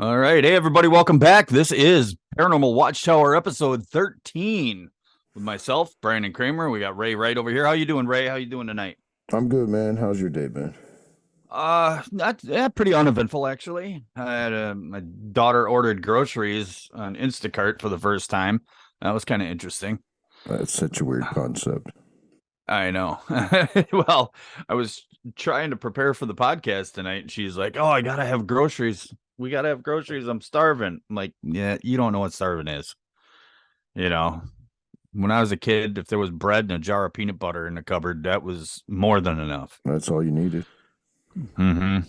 All right. Hey, everybody. Welcome back. This is Paranormal Watchtower episode 13 with myself, Brandon Kramer. We got Ray right over here. How you doing, Ray? How you doing tonight? I'm good, man. How's your day been? Not pretty uneventful, actually. I had my daughter ordered groceries on Instacart for the first time. That was kind of interesting. That's such a weird concept. I know. Well, I was trying to prepare for the podcast tonight, and she's like, "Oh, I gotta have groceries. We gotta have groceries. I'm starving." I'm like, "Yeah, you don't know what starving is." You know, when I was a kid, if there was bread and a jar of peanut butter in the cupboard, that was more than enough. That's all you needed. hmm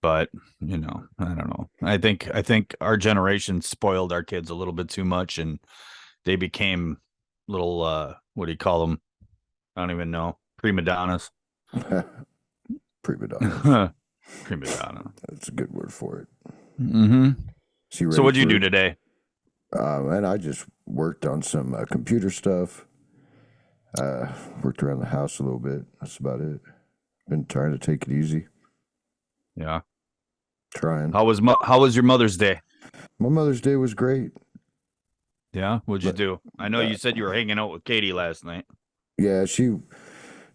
But I don't know. I think our generation spoiled our kids a little bit too much, and they became little what do you call them? I don't even know. Prima donnas. Prima donnas. Prima donna. That's a good word for it. hmm So you So ready what'd you for? do today? And I just worked on some computer stuff. Worked around the house a little bit. That's about it. Been trying to take it easy. Yeah. Trying. How was your Mother's Day? My Mother's Day was great. Yeah. What'd you But do? I know you said you were hanging out with Katie last night. yeah, she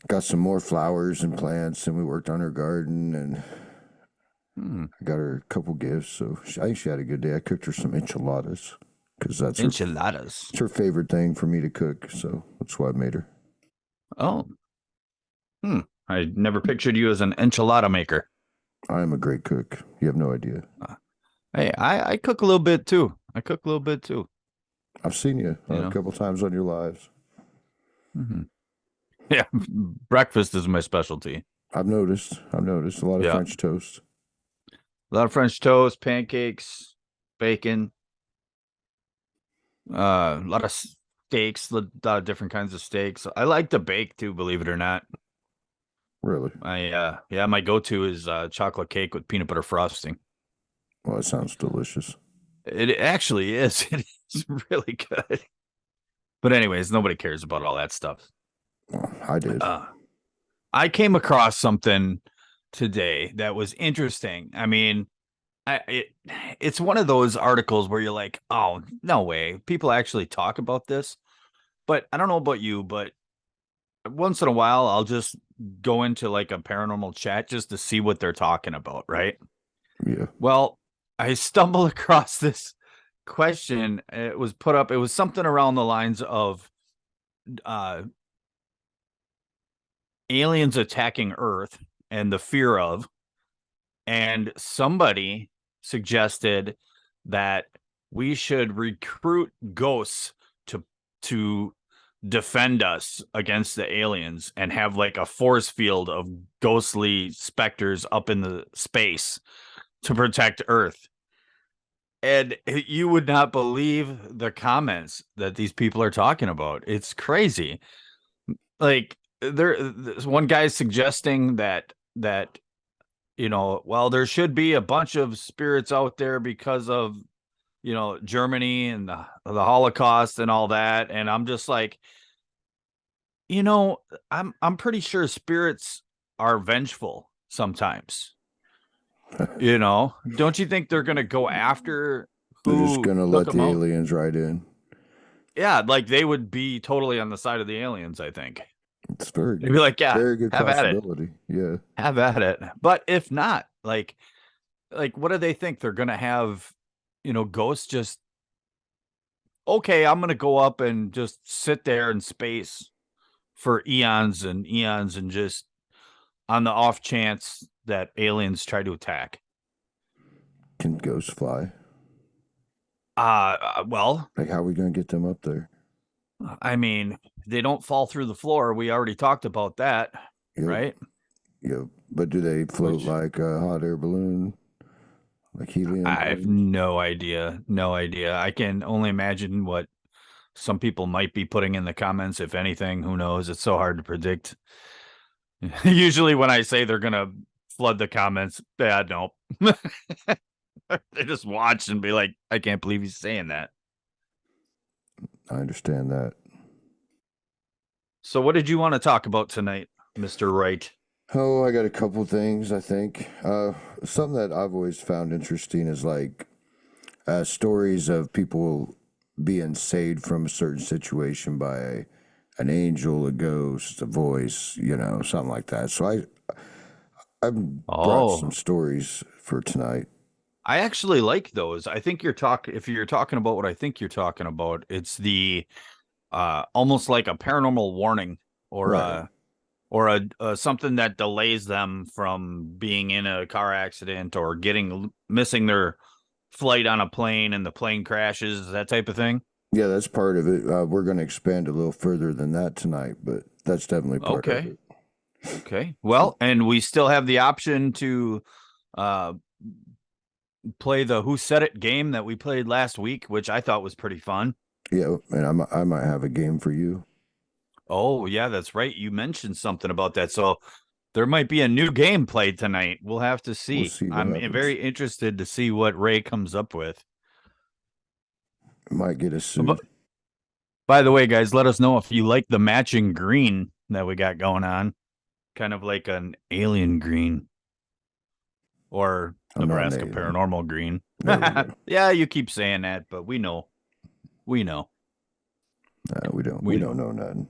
got some more flowers and plants, and we worked on her garden, and Hmm. I got her a couple gifts. So I think she had a good day. I cooked her some enchiladas because Enchiladas. it's her favorite thing for me to cook, so that's why I made her. Oh. Hmm. I never pictured you as an enchilada maker. I am a great cook. You have no idea. Uh, Hey, I cook a little bit too. I cook a little bit too. I've seen you You a know. couple times on your lives. hmm Yeah. Breakfast is my specialty. I've noticed. I've noticed a lot of Yeah. French toast. A lot of French toast, pancakes, bacon, a lot of steaks, a lot of different kinds of steaks. I like to bake too, believe it or not. Really? My go-to is chocolate cake with peanut butter frosting. Well, that sounds delicious. It actually is. It is really good. But anyways, nobody cares about all that stuff. Well, I did. Uh, I came across something today that was interesting. I mean, it's one of those articles where you're like, oh, no way. People actually talk about this. But I don't know about you, but once in a while, I'll just go into like a paranormal chat just to see what they're talking about, right? Yeah. Well, I stumbled across this question. It was put up, it was something around the lines of uh, aliens attacking Earth and the fear of, and somebody suggested that we should recruit ghosts to to defend us against the aliens and have like a force field of ghostly specters up in the space to protect Earth. And you would not believe the comments that these people are talking about. It's crazy. Like there's one guy suggesting that well, there should be a bunch of spirits out there because of Germany and the Holocaust and all that. And I'm just like, you know, I'm pretty sure spirits are vengeful sometimes. Don't you think they're gonna go after They're just who gonna took let them the out? aliens right in. Yeah, like they would be totally on the side of the aliens, I think. It's They'd be like, yeah, very good have at it. possibility. Yeah. Have at it. But if not, like what do they think? They're gonna have, ghosts just okay, I'm gonna go up and just sit there in space for eons and eons and just on the off chance that aliens try to attack. Can ghosts fly? Well, Like, how are we gonna get them up there? I mean, they don't fall through the floor. We already talked about that, Yep. right? Yep. But do they float Which like a hot air balloon, like helium I have balloons? no idea. No idea. I can only imagine what some people might be putting in the comments, if anything. Who knows? It's so hard to predict. Usually, when I say they're going to flood the comments, yeah, no. They just watch and be like, I can't believe he's saying that. I understand. That So, what did you want to talk about tonight, Mr. Wright? Oh, I got a couple things, I think. Something that I've always found interesting is like stories of people being saved from a certain situation by an angel, a ghost, a voice, something like that. So I've brought some Oh, stories for tonight. I actually like those. I think if you're talking about what I think you're talking about, it's the almost like a paranormal warning or Right. a something that delays them from being in a car accident or missing their flight on a plane and the plane crashes, that type of thing. Yeah, that's part of it. We're going to expand a little further than that tonight, but that's definitely part of Okay. it. Okay. So, Well, and we still have the option to uh play the Who Said It game that we played last week, which I thought was pretty fun. yeah, and I might have a game for you. Oh, yeah, that's right. You mentioned something about that. So there might be a new game played tonight. We'll have to We'll see. see what I'm happens. very interested to see what Ray comes up with. Might get us But sued. by the way, guys, let us know if you like the matching green that we got going on, kind of like an alien green or I'm not an Nebraska alien. paranormal green. There we go. Yeah, you keep saying that, but we know. We know. We don't. We We don't know. know nothing.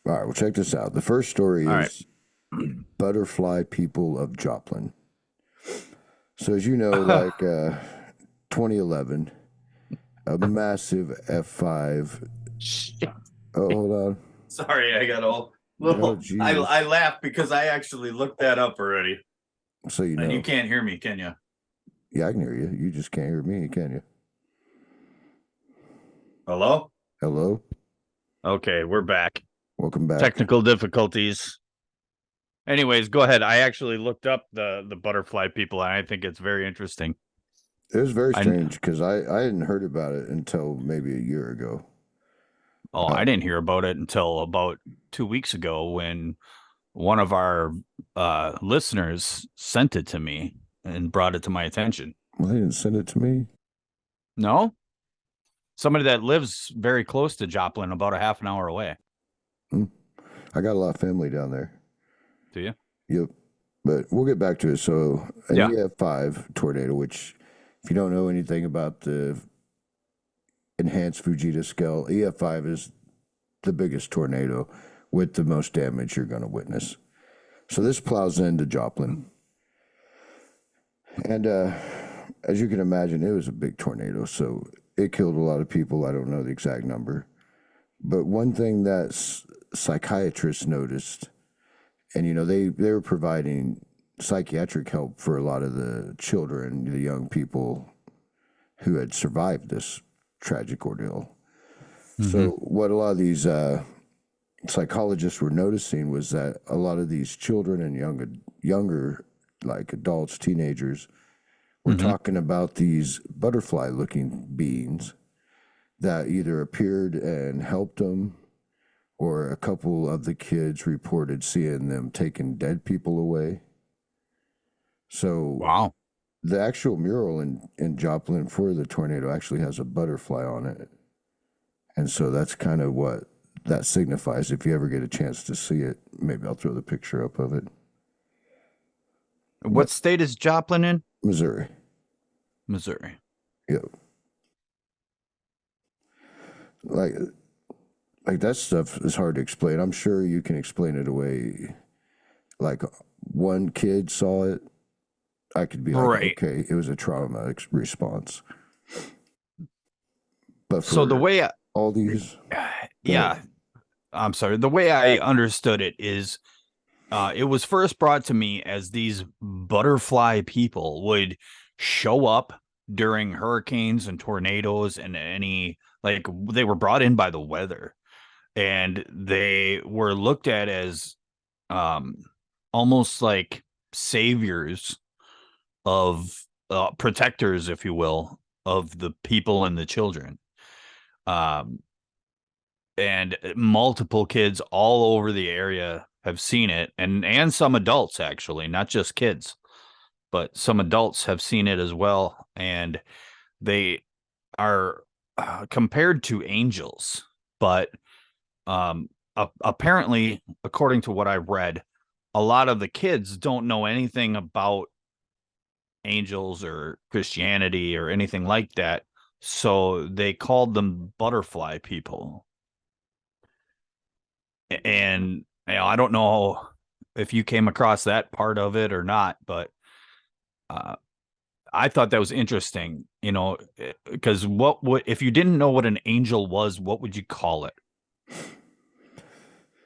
All right. Well, check this out. The first story All right. is butterfly people of Joplin. So as you know, like 2011, a massive F5. Shit. Oh, hold on. Sorry, I got all Oh, little. I Jesus. laughed because I actually looked that up already, So you and you know. can't hear me, can you? Yeah, I can hear you. You just can't hear me, can you? Hello? Hello. Okay, we're back. Welcome back. Technical difficulties. Anyways, go ahead. I actually looked up the butterfly people, and I think it's very interesting. It was very I strange because I hadn't heard about it until maybe a year ago. I Uh, didn't hear about it until about 2 weeks ago when one of our listeners sent it to me and brought it to my attention. well, they didn't send it to me. No, somebody that lives very close to Joplin, about a half an hour away. Hmm. I got a lot of family down there. Do you? Yep. But we'll get back to it. So, an Yeah. EF5 tornado, which, if you don't know anything about the enhanced Fujita scale, EF5 is the biggest tornado with the most damage you're going to witness. So, this plows into Joplin. And as you can imagine, it was a big tornado. So, it killed a lot of people. I don't know the exact number. But one thing that psychiatrists noticed, and they were providing psychiatric help for a lot of the children, the young people who had survived this tragic ordeal. Mm-hmm. So what a lot of these psychologists were noticing was that a lot of these children and younger like adults, teenagers, were Mm-hmm. talking about these butterfly-looking beings that either appeared and helped them, or a couple of the kids reported seeing them taking dead people away. So Wow. the actual mural in Joplin for the tornado actually has a butterfly on it. And so that's kind of what that signifies. If you ever get a chance to see it, maybe I'll throw the picture up of it. What But state is Joplin in? Missouri, Missouri. yeah, like like that stuff is hard to explain. I'm sure you can explain it away. Like one kid saw it, I could be like, Right. okay, it was a trauma response. But So the for way, all these, go ahead. yeah, I'm sorry. The way I understood it is, it was first brought to me as these butterfly people would show up during hurricanes and tornadoes and like they were brought in by the weather, and they were looked at as um almost like saviors of protectors, if you will, of the people and the children. Um, and multiple kids all over the area have seen it, and some adults actually, not just kids, but some adults have seen it as well, and they are compared to angels, but apparently, according to what I read, a lot of the kids don't know anything about angels or Christianity or anything like that. So they called them butterfly people. And I don't know if you came across that part of it or not, but uh, I thought that was interesting, because what would, if you didn't know what an angel was, what would you call it?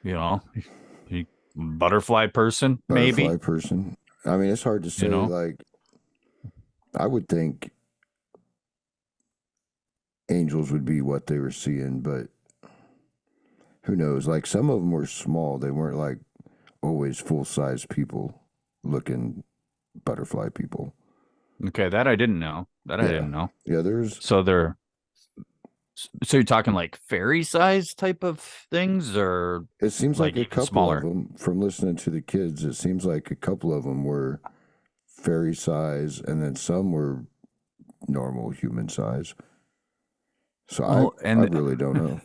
You know, butterfly person, Butterfly maybe, person. I mean, it's hard to you say. know? Like, I would think angels would be what they were seeing, but who knows? Like, some of them were small. They weren't like always full size people looking butterfly people. Okay, that I didn't know. That I Yeah. didn't know. Yeah. There's, So they're, so you're talking like fairy size type of things or it seems like like a even couple of smaller? them from listening to the kids, it seems like a couple of them were fairy size and then some were normal human size. So Well, I and really don't know.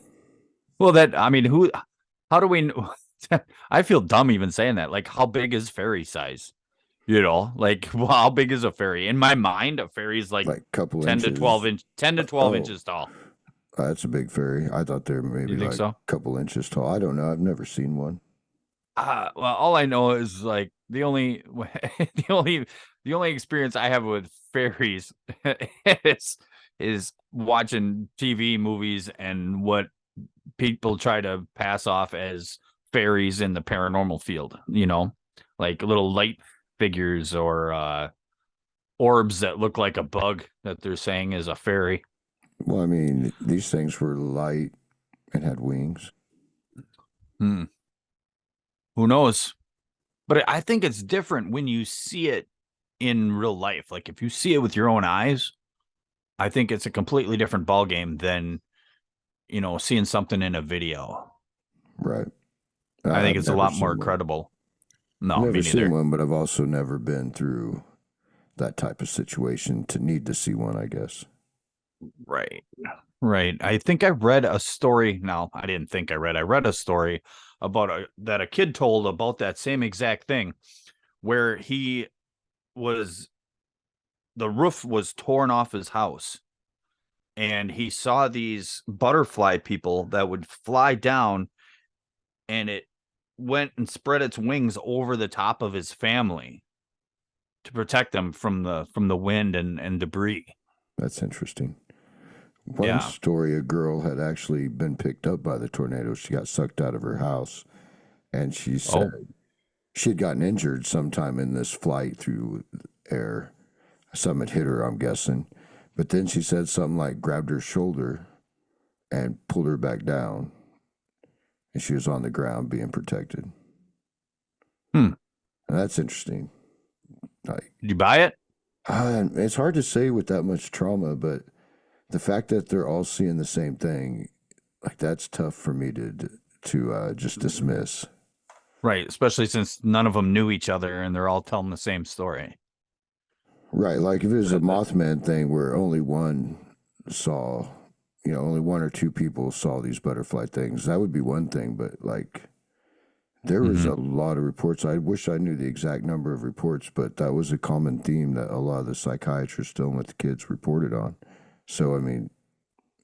well, that, I mean, how do we know? I feel dumb even saying that. Like, how big is fairy size? Like, well, how big is a fairy? In my mind, a fairy is like Like couple 10 to 12 inches. 10 to 12 inches tall. That's a big fairy. I thought they were You maybe think like so? a couple inches tall. I don't know. I've never seen one. Well, all I know is like the only the only the only experience I have with fairies is is watching TV movies and what people try to pass off as fairies in the paranormal field, like little light figures or orbs that look like a bug that they're saying is a fairy. Well, I mean, these things were light and had wings. Hmm. Who knows? But I think it's different when you see it in real life. Like if you see it with your own eyes, I think it's a completely different ball game than, seeing something in a video. Right. I think I've it's a never lot more seen one. credible. I've No, me never seen neither. one, but I've also never been through that type of situation to need to see one, I guess. Right. Right. I think I read a story. No, I didn't think I read a story about that a kid told about that same exact thing where was the roof was torn off his house and he saw these butterfly people that would fly down and it went and spread its wings over the top of his family to protect them from the wind and debris. That's interesting. One Yeah. story, a girl had actually been picked up by the tornado. She got sucked out of her house, and she said Oh. she had gotten injured sometime in this flight through air. Something had hit her, I'm guessing. But then she said something like grabbed her shoulder and pulled her back down, and she was on the ground being protected. Hmm. And that's interesting. Like, Did you buy it? it's hard to say with that much trauma, but the fact that they're all seeing the same thing, like that's tough for me to just dismiss. Right, especially since none of them knew each other and they're all telling the same story. Right, like if it was a That- Mothman thing where only one saw, only one or two people saw these butterfly things, that would be one thing. But like, there was Mhm. a lot of reports. I wish I knew the exact number of reports, but that was a common theme that a lot of the psychiatrists dealing with the kids reported on. So I mean,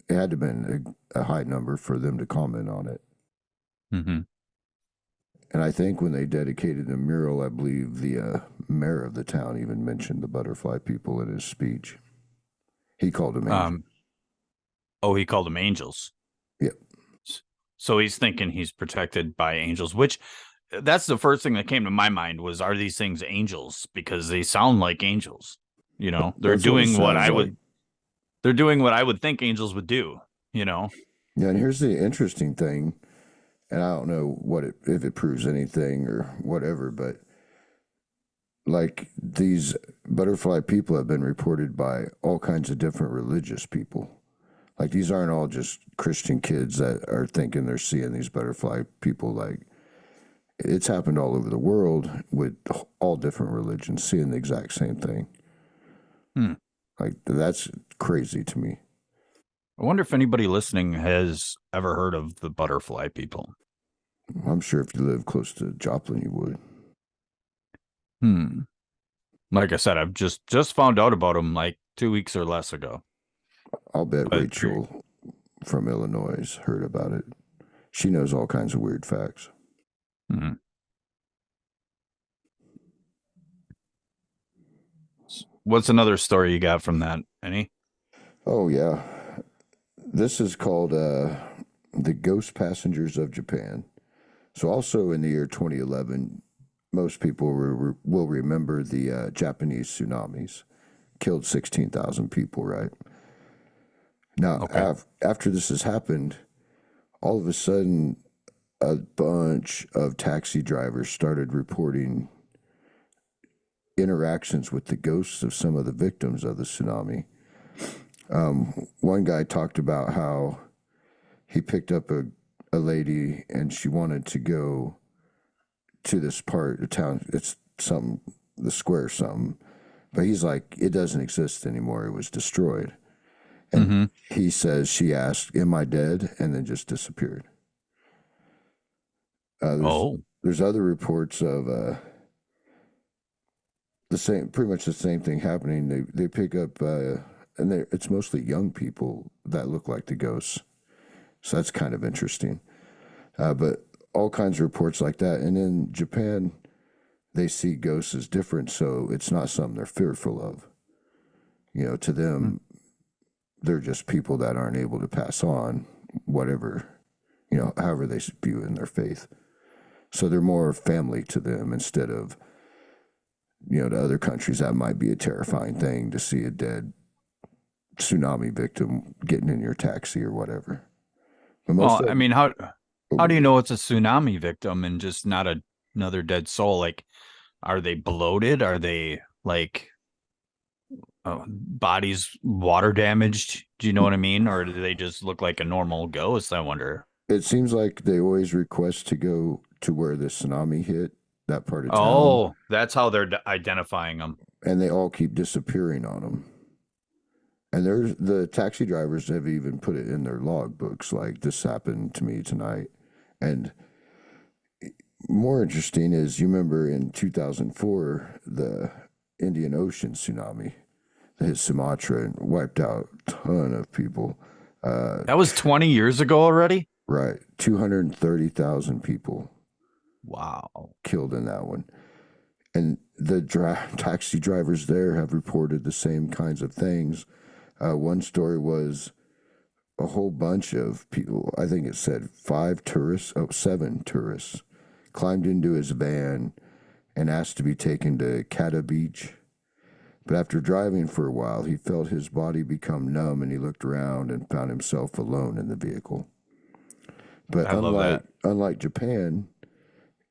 it had to have been a high number for them to comment on it. Mhm. And I think when they dedicated the mural, I believe the mayor of the town even mentioned the butterfly people in his speech. He called them angels. Um. Oh, he called them angels. Yep. So he's thinking he's protected by angels, which that's the first thing that came to my mind was, are these things angels? Because they sound like angels. They're That's what it doing what sounds I like. would they're doing what I would think angels would do, you know? Yeah, and here's the interesting thing, and I don't know if it proves anything or whatever, but like these butterfly people have been reported by all kinds of different religious people. Like these aren't all just Christian kids that are thinking they're seeing these butterfly people. Like it's happened all over the world with all different religions seeing the exact same thing. Hmm. Like that's crazy to me. I wonder if anybody listening has ever heard of the butterfly people. I'm sure if you live close to Joplin, you would. Hmm. Like I said, I've just found out about them like 2 weeks or less ago. I'll bet But Rachel from Illinois heard about it. She knows all kinds of weird facts. hmm. What's another story you got from that? Any? Oh, yeah. This is called The Ghost Passengers of Japan. So, also in the year 2011, most people will remember the Japanese tsunamis, killed 16,000 people, right? Now, Okay. after this has happened, all of a sudden, a bunch of taxi drivers started reporting interactions with the ghosts of some of the victims of the tsunami. One guy talked about how he picked up a lady and she wanted to go to this part of town. It's something, the square something. But he's like, it doesn't exist anymore. It was destroyed. And Mm-hmm. he says she asked, "Am I dead?" and then just disappeared. Uh, there's Oh, there's other reports of the same, pretty much the same thing happening. They pick up, and it's mostly young people that look like the ghosts. So that's kind of interesting. But all kinds of reports like that. And in Japan, they see ghosts as different, so it's not something they're fearful of. You know, to hmm. them, they're just people that aren't able to pass on whatever, however they view in their faith. So they're more family to them instead of, to other countries, that might be a terrifying thing to see a dead tsunami victim getting in your taxi or whatever. But most Well, I of mean, how do you know it's a tsunami victim and just not another dead soul? Like, are they bloated? Are they like bodies water damaged? Do you know what I mean? Or do they just look like a normal ghost? I wonder. it seems like they always request to go to where the tsunami hit, that part of town, Oh, that's how they're identifying them. and they all keep disappearing on them. And there's the taxi drivers have even put it in their logbooks, like this happened to me tonight. And more interesting is, you remember in 2004 the Indian Ocean tsunami that hit Sumatra and wiped out a ton of people. That was 20 years ago already? Right, 230,000 people Wow. killed in that one. And the taxi drivers there have reported the same kinds of things. One story was a whole bunch of people, I think it said seven tourists, climbed into his van and asked to be taken to Kata Beach. But after driving for a while, he felt his body become numb and he looked around and found himself alone in the vehicle. But I love that. unlike Japan,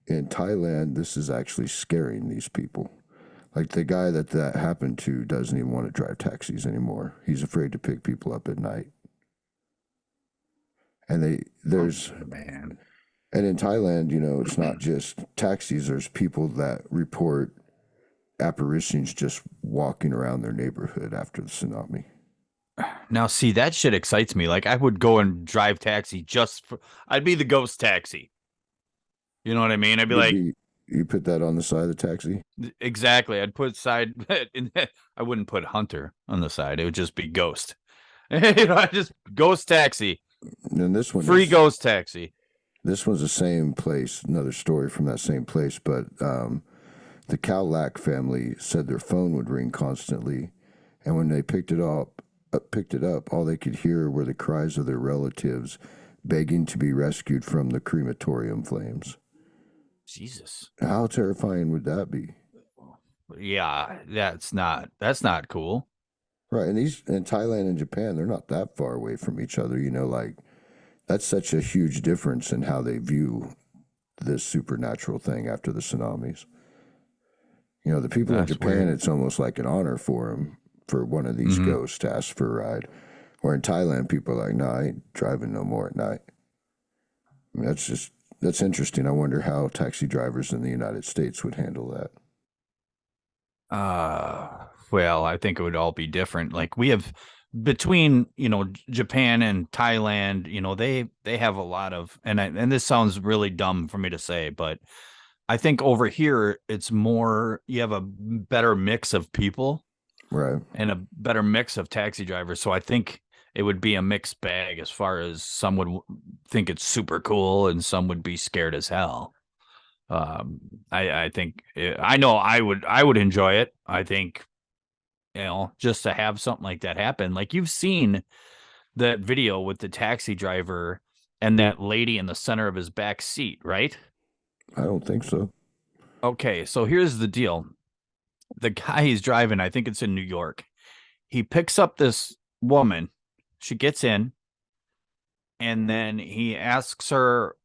in Thailand, this is actually scaring these people. Like the guy that happened to doesn't even want to drive taxis anymore. He's afraid to pick people up at night. And Oh, there's man. and in Thailand, it's not just taxis. There's people that report apparitions just walking around their neighborhood after the tsunami. Now, see, that shit excites me. Like, I would go and drive taxi I'd be the ghost taxi. You know what I mean? I'd be You'd like, be you put that on the side of the taxi. exactly. I'd put side, I wouldn't put Hunter on the side. It would just be ghost. I just ghost taxi, And free ghost taxi. this one's the same place. Another story from that same place, but the Cowlack family said their phone would ring constantly, and when they picked it up, all they could hear were the cries of their relatives begging to be rescued from the crematorium flames. Jesus. How terrifying would that be? Yeah, that's not cool. Right, and these in Thailand and Japan, they're not that far away from each other. Like that's such a huge difference in how they view this supernatural thing after the tsunamis. The people in That's Japan, weird. it's almost like an honor for them for one of these Hmm. ghosts to ask for a ride. Or in Thailand, people are like, "No, I ain't driving no more at night." I mean, that's interesting. I wonder how taxi drivers in the United States would handle that. Well, I think it would all be different. Like we have between, Japan and Thailand, they have a lot of and this sounds really dumb for me to say, but I think over here it's more, you have a better mix of people Right. and a better mix of taxi drivers. So I think it would be a mixed bag as far as some would think it's super cool and some would be scared as hell. Um, I think I know I would enjoy it. I think, just to have something like that happen. Like you've seen that video with the taxi driver and that lady in the center of his back seat, right? I don't think so. Okay, so here's the deal. The guy he's driving, I think it's in New York. He picks up this woman. She gets in, and then he asks her,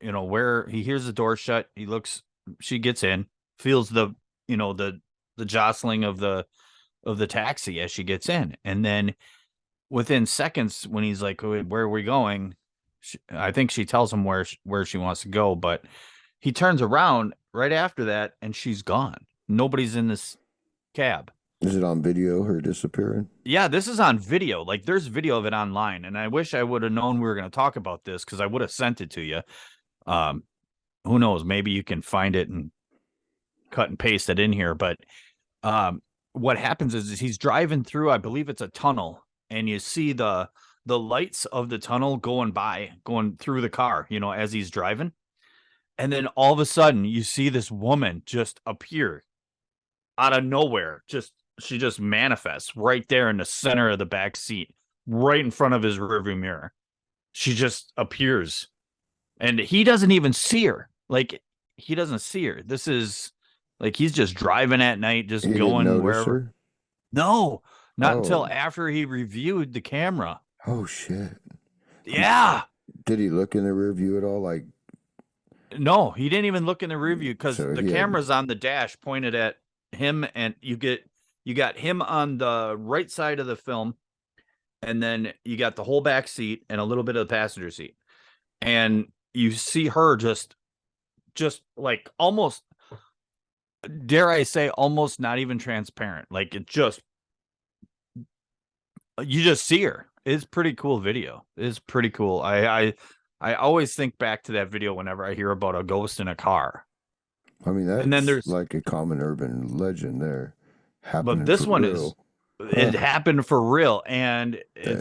where he hears the door shut. He looks, she gets in, feels the jostling of the taxi as she gets in. And then within seconds, when he's like, "Where are we going?" I think she tells him where she wants to go, but he turns around right after that and she's gone. Nobody's in this cab. Is it on video, her disappearing? Yeah, this is on video. Like there's video of it online, and I wish I would have known we were going to talk about this because I would have sent it to you. Um, who knows? Maybe you can find it and cut and paste it in here. But um, what happens is he's driving through, I believe it's a tunnel, and you see the lights of the tunnel going through the car, as he's driving. And then all of a sudden you see this woman just appear out of nowhere. She just manifests right there in the center of the back seat, right in front of his rearview mirror. She just appears and he doesn't even see her. Like he doesn't see her. This is like he's just driving at night, He just didn't going notice wherever. her? No, not until Oh. after he reviewed the camera. Oh, shit. Yeah. Did he look in the rear view at all? Like, No, he didn't even look in the rear view because so the he had, camera's on the dash pointed at him, and you got him on the right side of the film, and then you got the whole back seat and a little bit of the passenger seat, and you see her just like almost, dare I say, almost not even transparent. Like it just, you just see her. It's pretty cool video. It's pretty cool. I always think back to that video whenever I hear about a ghost in a car. I mean, And then that's there's like a common urban legend there, But happening this for one is, real. it Huh. happened for real, and Dang.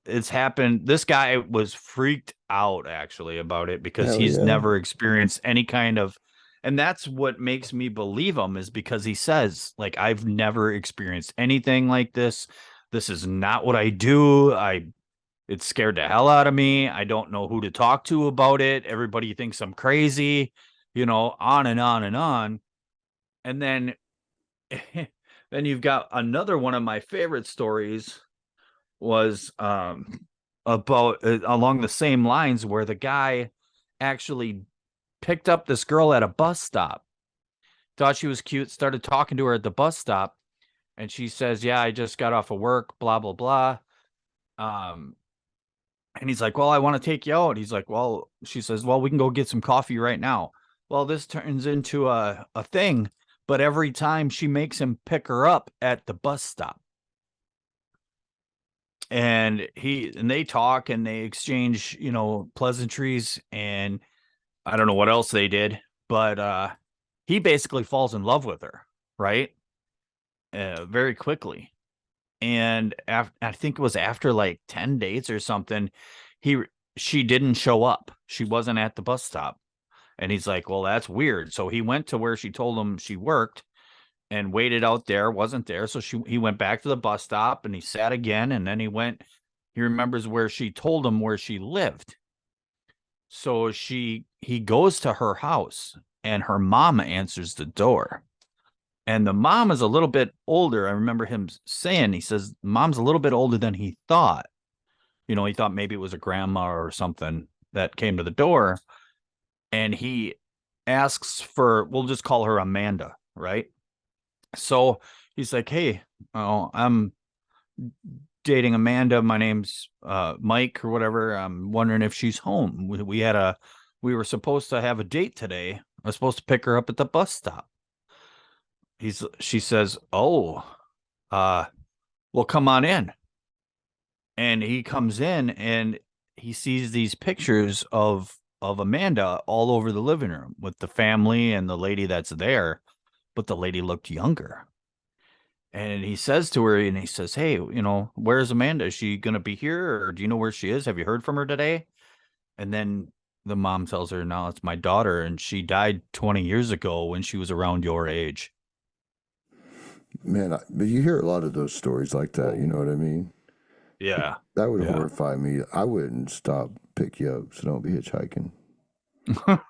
it's happened. This guy was freaked out actually about it because Hell he's yeah. never experienced any kind of, and that's what makes me believe him, is because he says, like, I've never experienced anything like this. This is not what I do. It scared the hell out of me. I don't know who to talk to about it. Everybody thinks I'm crazy, on and on and on. And then then you've got another one of my favorite stories was about along the same lines where the guy actually picked up this girl at a bus stop, thought she was cute, started talking to her at the bus stop, and she says, "Yeah, I just got off of work, blah blah blah." Um, and he's like, "Well, I want to take you out." He's like, "Well," she says, "Well, we can go get some coffee right now." Well, this turns into a thing, but every time she makes him pick her up at the bus stop. And they talk and they exchange, pleasantries, and I don't know what else they did, but he basically falls in love with her, right? Very quickly. And I think it was after like 10 dates or something, he she didn't show up. She wasn't at the bus stop. And he's like, "Well, that's weird." So he went to where she told him she worked and waited out there, wasn't there. So he went back to the bus stop and he sat again, and then he remembers where she told him where she lived. So he goes to her house, and her mom answers the door. And the mom is a little bit older. I remember him saying, he says, "Mom's a little bit older than he thought." He thought maybe it was a grandma or something that came to the door. And he asks for, we'll just call her Amanda, right? So he's like, "Hey, I'm dating Amanda. My name's Mike or whatever. I'm wondering if she's home. We were supposed to have a date today. I was supposed to pick her up at the bus stop." She says, "Oh, uh, well, come on in." And he comes in and he sees these pictures of of Amanda all over the living room with the family and the lady that's there, but the lady looked younger. And he says to her, and he says, "Hey, where's Amanda? Is she gonna be here, or do you know where she is? Have you heard from her today?" And then the mom tells her, "No, it's my daughter, and she died 20 years ago when she was around your age." Man, but you hear a lot of those stories like that. You know what I mean? Yeah, That would yeah. horrify me. I wouldn't stop, pick you up, so don't be hitchhiking. Mm.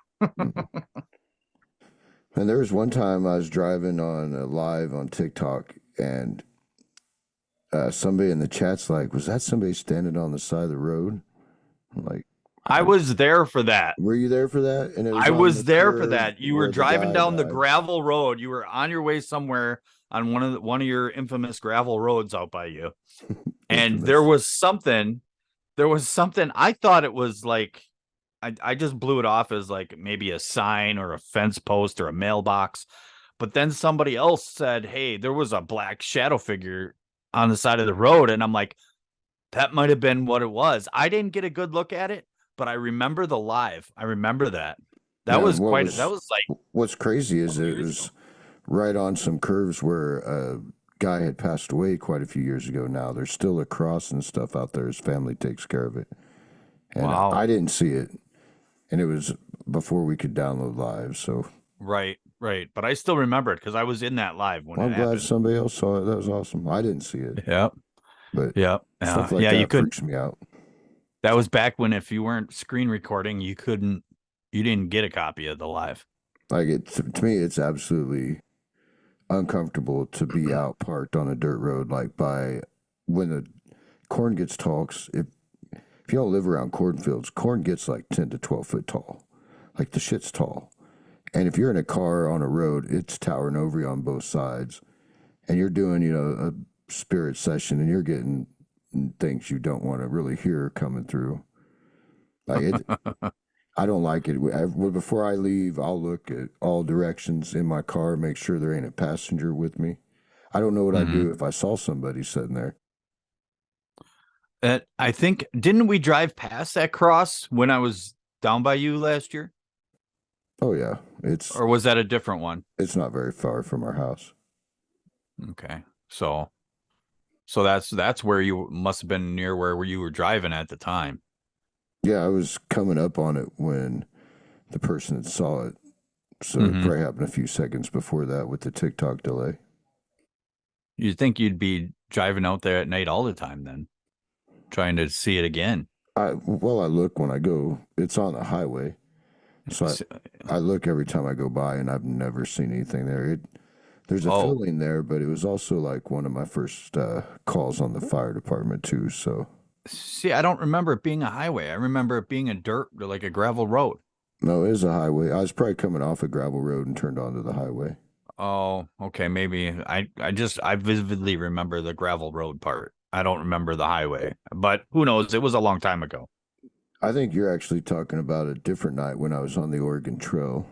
And there was one time I was driving on live on TikTok, and somebody in the chat's like, "Was that somebody standing on the side of the road?" I'm like, I was there for that. "Were you there for that?" And it was I on the was there for curve that. You were where the driving guy down the died. gravel road. You were on your way somewhere on one of your infamous gravel roads out by you. And Infamous. there was something I thought it was like I just blew it off as like maybe a sign or a fence post or a mailbox. But then somebody else said, "Hey, there was a black shadow figure on the side of the road." And I'm like, that might have been what it was. I didn't get a good look at it, but I remember the live. I remember that. That Man, was that was like what's crazy is 20 it years ago. was right on some curves where a guy had passed away quite a few years ago now. There's still a cross and stuff out there. His family takes care of it. And Wow. I didn't see it. And it was before we could download live. So Right, right. But I still remember it because I was in that live when well, it I'm glad happened. somebody else saw it. That was awesome. I didn't see it. Yep. But Yep. stuff Yeah. like Yeah. You that could. freaks me out. That was back when if you weren't screen recording, you didn't get a copy of the live. Like to me, it's absolutely uncomfortable to be out parked on a dirt road, like by when the corn gets tall. If you don't live around cornfields, corn gets like 10 to 12 foot tall. Like the shit's tall. And if you're in a car on a road, it's towering over you on both sides. And you're doing, a spirit session and you're getting things you don't want to really hear coming through. Like I don't like it. Before I leave, I'll look at all directions in my car, make sure there ain't a passenger with me. I don't know what I'd Hmm. do if I saw somebody sitting there. I think didn't we drive past that cross when I was down by you last year, Oh yeah, it's or was that a different one? it's not very far from our house. Okay, so that's where you must have been near where you were driving at the time. Yeah, I was coming up on it when the person that saw it. So it Hmm. probably happened a few seconds before that with the TikTok delay. You'd think you'd be driving out there at night all the time then, trying to see it again. I look when I go. It's on the highway, so S- I look every time I go by, and I've never seen anything there. There's a Oh, feeling there, but it was also like one of my first calls on the fire department too. So see, I don't remember it being a highway. I remember it being a dirt, like a gravel road. no, it is a highway. I was probably coming off a gravel road and turned onto the highway. Oh, okay. Maybe I vividly remember the gravel road part. I don't remember the highway, but who knows? It was a long time ago. I think you're actually talking about a different night when I was on the Oregon Trail.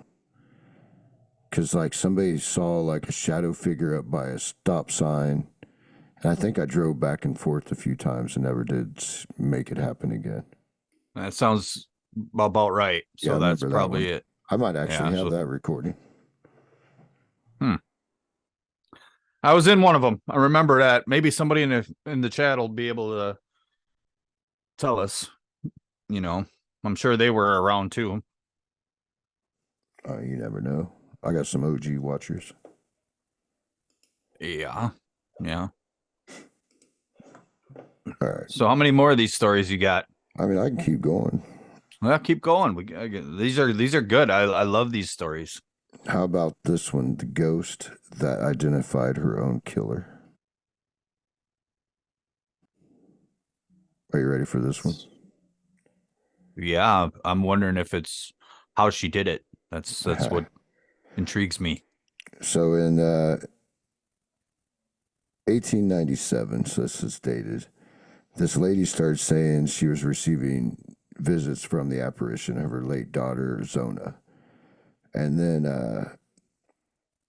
Because like somebody saw like a shadow figure up by a stop sign. And I think I drove back and forth a few times and never did make it happen again. That sounds about right. Yeah, I So that's remember that probably one. it. I might actually Yeah. have So, that recording. hmm. I was in one of them. I remember that. Maybe somebody in the chat will be able to tell us. You know, I'm sure they were around too. You never know. I got some OG watchers. Yeah. Yeah. All right. So how many more of these stories you got? I mean, I can keep going. Well, keep going. These are good. I love these stories. How about this one? The ghost that identified her own killer. Are you ready for this one? Yeah, I'm wondering if it's how she did it. That's what intrigues me. So in 1897, so this is dated, this lady started saying she was receiving visits from the apparition of her late daughter, Zona. And then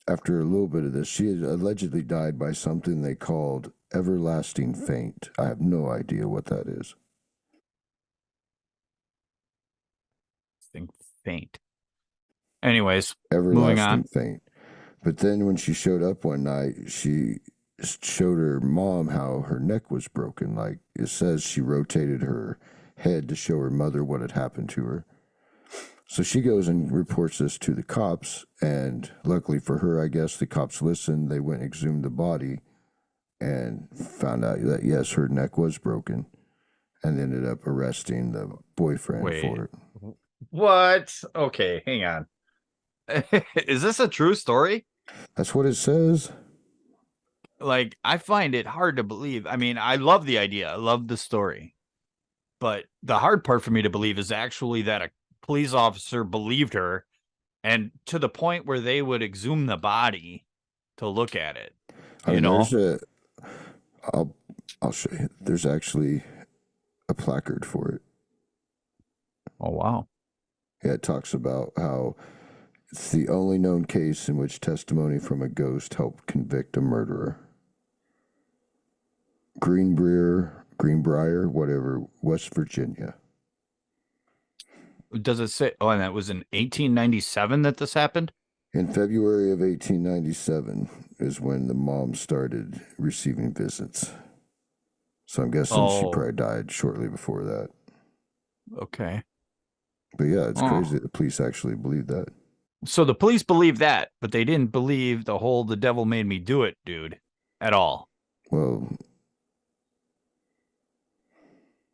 after a little bit of this, she had allegedly died by something they called everlasting faint. I have no idea what that is. faint. Anyways, moving everlasting on. faint. But then when she showed up one night, she showed her mom how her neck was broken. Like it says, she rotated her head to show her mother what had happened to her. So she goes and reports this to the cops, and luckily for her, I guess the cops listened. They went and exhumed the body and found out that yes, her neck was broken, and ended up arresting the boyfriend Wait, for it. what? Okay, hang on. Is this a true story? That's what it says. Like, I find it hard to believe. I mean, I love the idea, I love the story, but the hard part for me to believe is actually that a police officer believed her, and to the point where they would exhume the body to look at it, I you mean, there's know? a. I'll I'll show you. There's actually a placard for it. Oh, wow. Yeah, it talks about how it's the only known case in which testimony from a ghost helped convict a murderer. Greenbrier, whatever, West Virginia. Does it say? Oh, and that was in 1897 that this happened? In February of 1897 is when the mom started receiving visits. So I'm guessing she Oh, probably died shortly before that. okay. But yeah, it's crazy Oh. that the police actually believe that. So the police believed that, but they didn't believe the whole "the devil made me do it" dude at all. Well,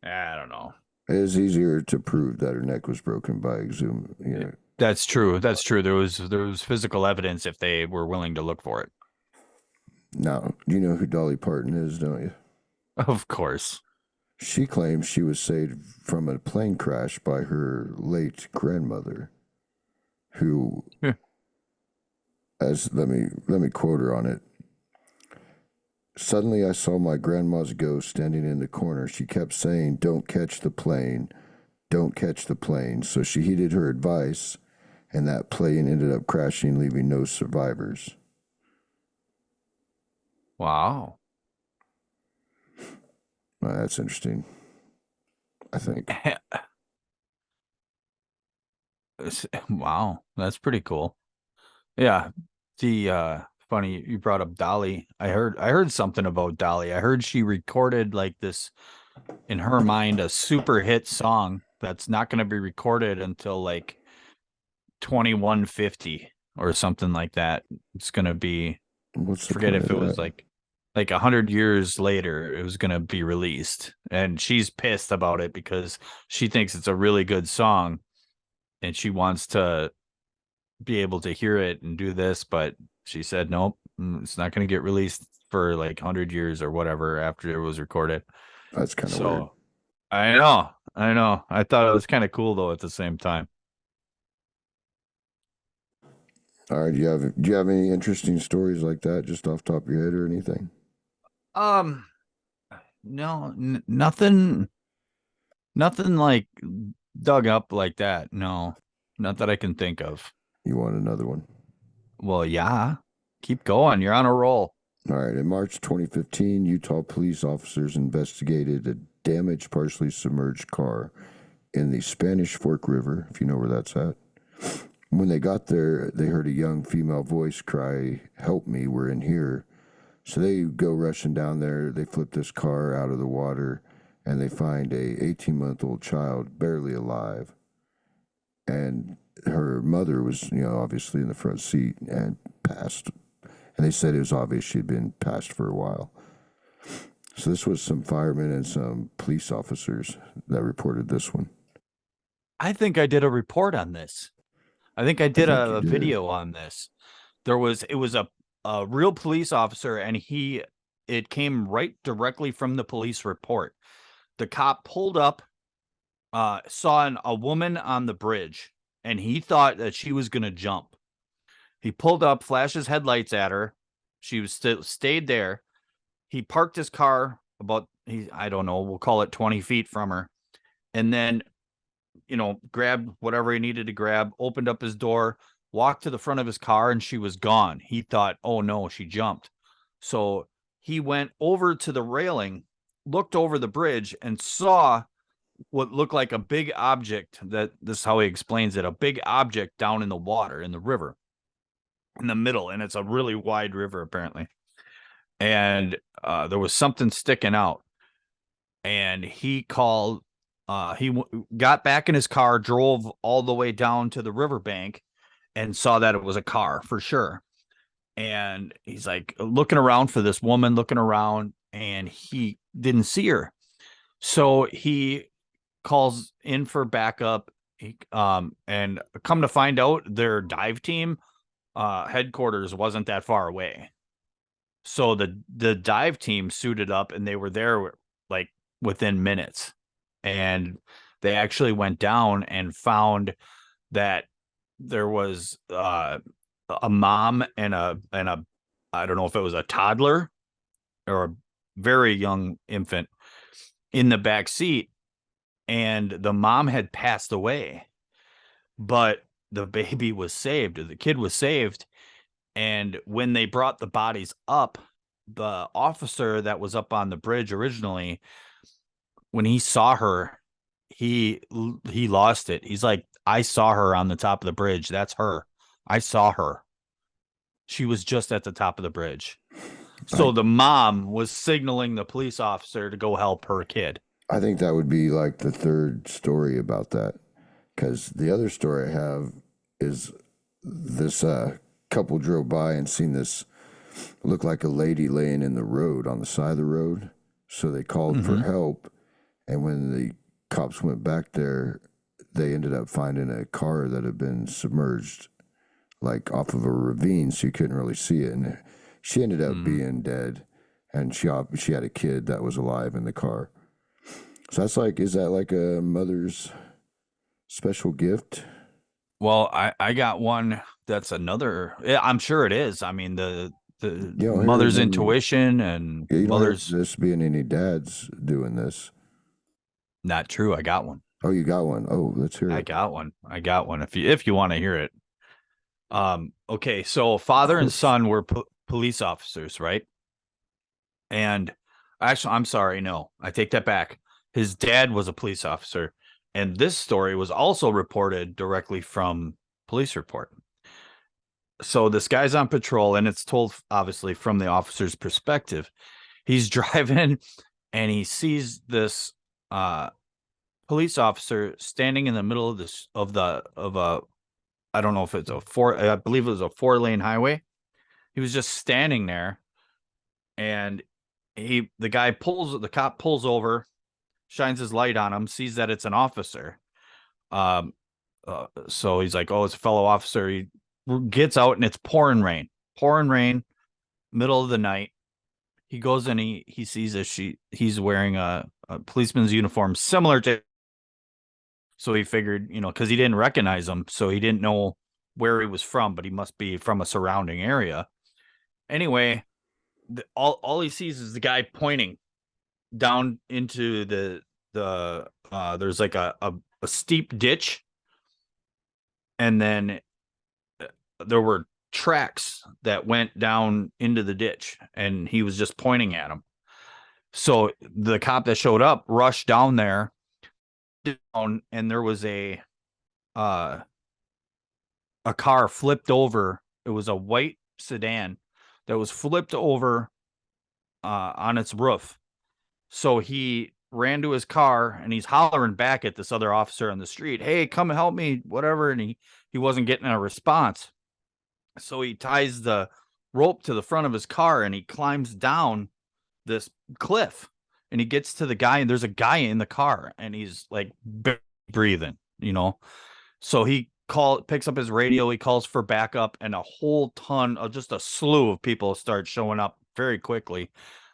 I don't know. it is easier to prove that her neck was broken by exhum. That's true. That's true. There was physical evidence if they were willing to look for it. Now, you know who Dolly Parton is, don't you? Of course. She claims she was saved from a plane crash by her late grandmother, who, Yeah. as let me quote her on it. Suddenly, I saw my grandma's ghost standing in the corner. She kept saying, "Don't catch the plane, don't catch the plane." So she heeded her advice, and that plane ended up crashing, leaving no survivors. Wow. Well, that's interesting, I think. Wow. That's pretty cool. Yeah. The funny you brought up Dolly. I heard something about Dolly. I heard she recorded like this, in her mind, a super hit song that's not going to be recorded until like 2150 or something like that. It's going to be, What's the forget point if of it was that? like 100 years later it was going to be released, and she's pissed about it because she thinks it's a really good song and she wants to be able to hear it and do this, but she said nope, it's not going to get released for like 100 years or whatever after it was recorded. That's kind of weird. So I know, I thought it was kind of cool though at the same time. All right, do you have any interesting stories like that, just off the top of your head or anything? um no, nothing like dug up like that, no, not that I can think of. You want another one? Well, yeah, keep going, you're on a roll. All right. In March 2015, Utah police officers investigated a damaged, partially submerged car in the Spanish Fork River, if you know where that's at. When they got there, they heard a young female voice cry, "Help me, we're in here." So they go rushing down there. They flip this car out of the water, and they find a 18-month-old child barely alive. And her mother was, obviously in the front seat and passed. And they said it was obvious she'd been passed for a while. So this was some firemen and some police officers that reported this one. I think I did a report on this. I think I I did think you a did. video on this. It was a real police officer, and it came right directly from the police report. The cop pulled up, saw a woman on the bridge, and he thought that she was going to jump. He pulled up, flashed his headlights at her. She was still stayed there. He parked his car about, I don't know, we'll call it 20 feet from her, and then grabbed whatever he needed to grab, opened up his door, walked to the front of his car, and she was gone. He thought, oh no, she jumped. So he went over to the railing, looked over the bridge, and saw what looked like a big object. That this is how he explains it: a big object down in the water in the river in the middle, and it's a really wide river apparently. And there was something sticking out, and he called. Got back in his car, drove all the way down to the riverbank, and saw that it was a car for sure. And he's like looking around for this woman, looking around, and he didn't see her. So he calls in for backup. And come to find out, their dive team headquarters wasn't that far away. So the dive team suited up and they were there like within minutes. And they actually went down and found that there was a mom and a I don't know if it was a toddler or a very young infant in the back seat, and the mom had passed away, but the baby was saved, or the kid was saved. And when they brought the bodies up, the officer that was up on the bridge originally, when he saw her, he lost it. He's like, I saw her on the top of the bridge. That's her. I saw her. She was just at the top of the bridge. I So the mom was signaling the police officer to go help her kid. I think that would be like the third story about that, because the other story I have is this couple drove by and seen this look like a lady laying in the road on the side of the road. So they called for Mm-hmm. help, and when the cops went back there, they ended up finding a car that had been submerged, like off of a ravine, so you couldn't really see it. And she ended up Mm-hmm. being dead, and she had a kid that was alive in the car. So that's like, is that like a mother's special gift? Well, I got one that's another. Yeah, I'm sure it is. I mean, the You don't hear mother's them. intuition and You don't hear mother's this being any dads doing this. not true. I got one. Oh, you got one. Oh, let's hear I it. got one. I got one. If you want to hear it. Okay. So Of father and course. son were police officers, right? And actually, I'm sorry. No, I take that back. His dad was a police officer, and this story was also reported directly from police report. So this guy's on patrol, and it's told obviously from the officer's perspective. He's driving, and he sees this uh, police officer standing in the middle of this of a I don't know if it's a four, I believe it was a 4-lane highway. He was just standing there, and the cop pulls over, shines his light on him, sees that it's an officer. Um, so he's like, "Oh, it's a fellow officer." He gets out, and it's pouring rain, middle of the night. He goes and he sees he's wearing a policeman's uniform similar to. So he figured, because he didn't recognize him, so he didn't know where he was from, but he must be from a surrounding area. Anyway, all he sees is the guy pointing down into the there's like a steep ditch, and then there were tracks that went down into the ditch, and he was just pointing at him. So the cop that showed up rushed down there, and there was uh a car flipped over. It was a white sedan that was flipped over on its roof. So he ran to his car and he's hollering back at this other officer on the street, "Hey, come help me," whatever. And he wasn't getting a response. So he ties the rope to the front of his car and he climbs down this cliff, and he gets to the guy, and there's a guy in the car, and he's like breathing. So he picks up his radio, he calls for backup, and a whole ton of just a slew of people start showing up very quickly.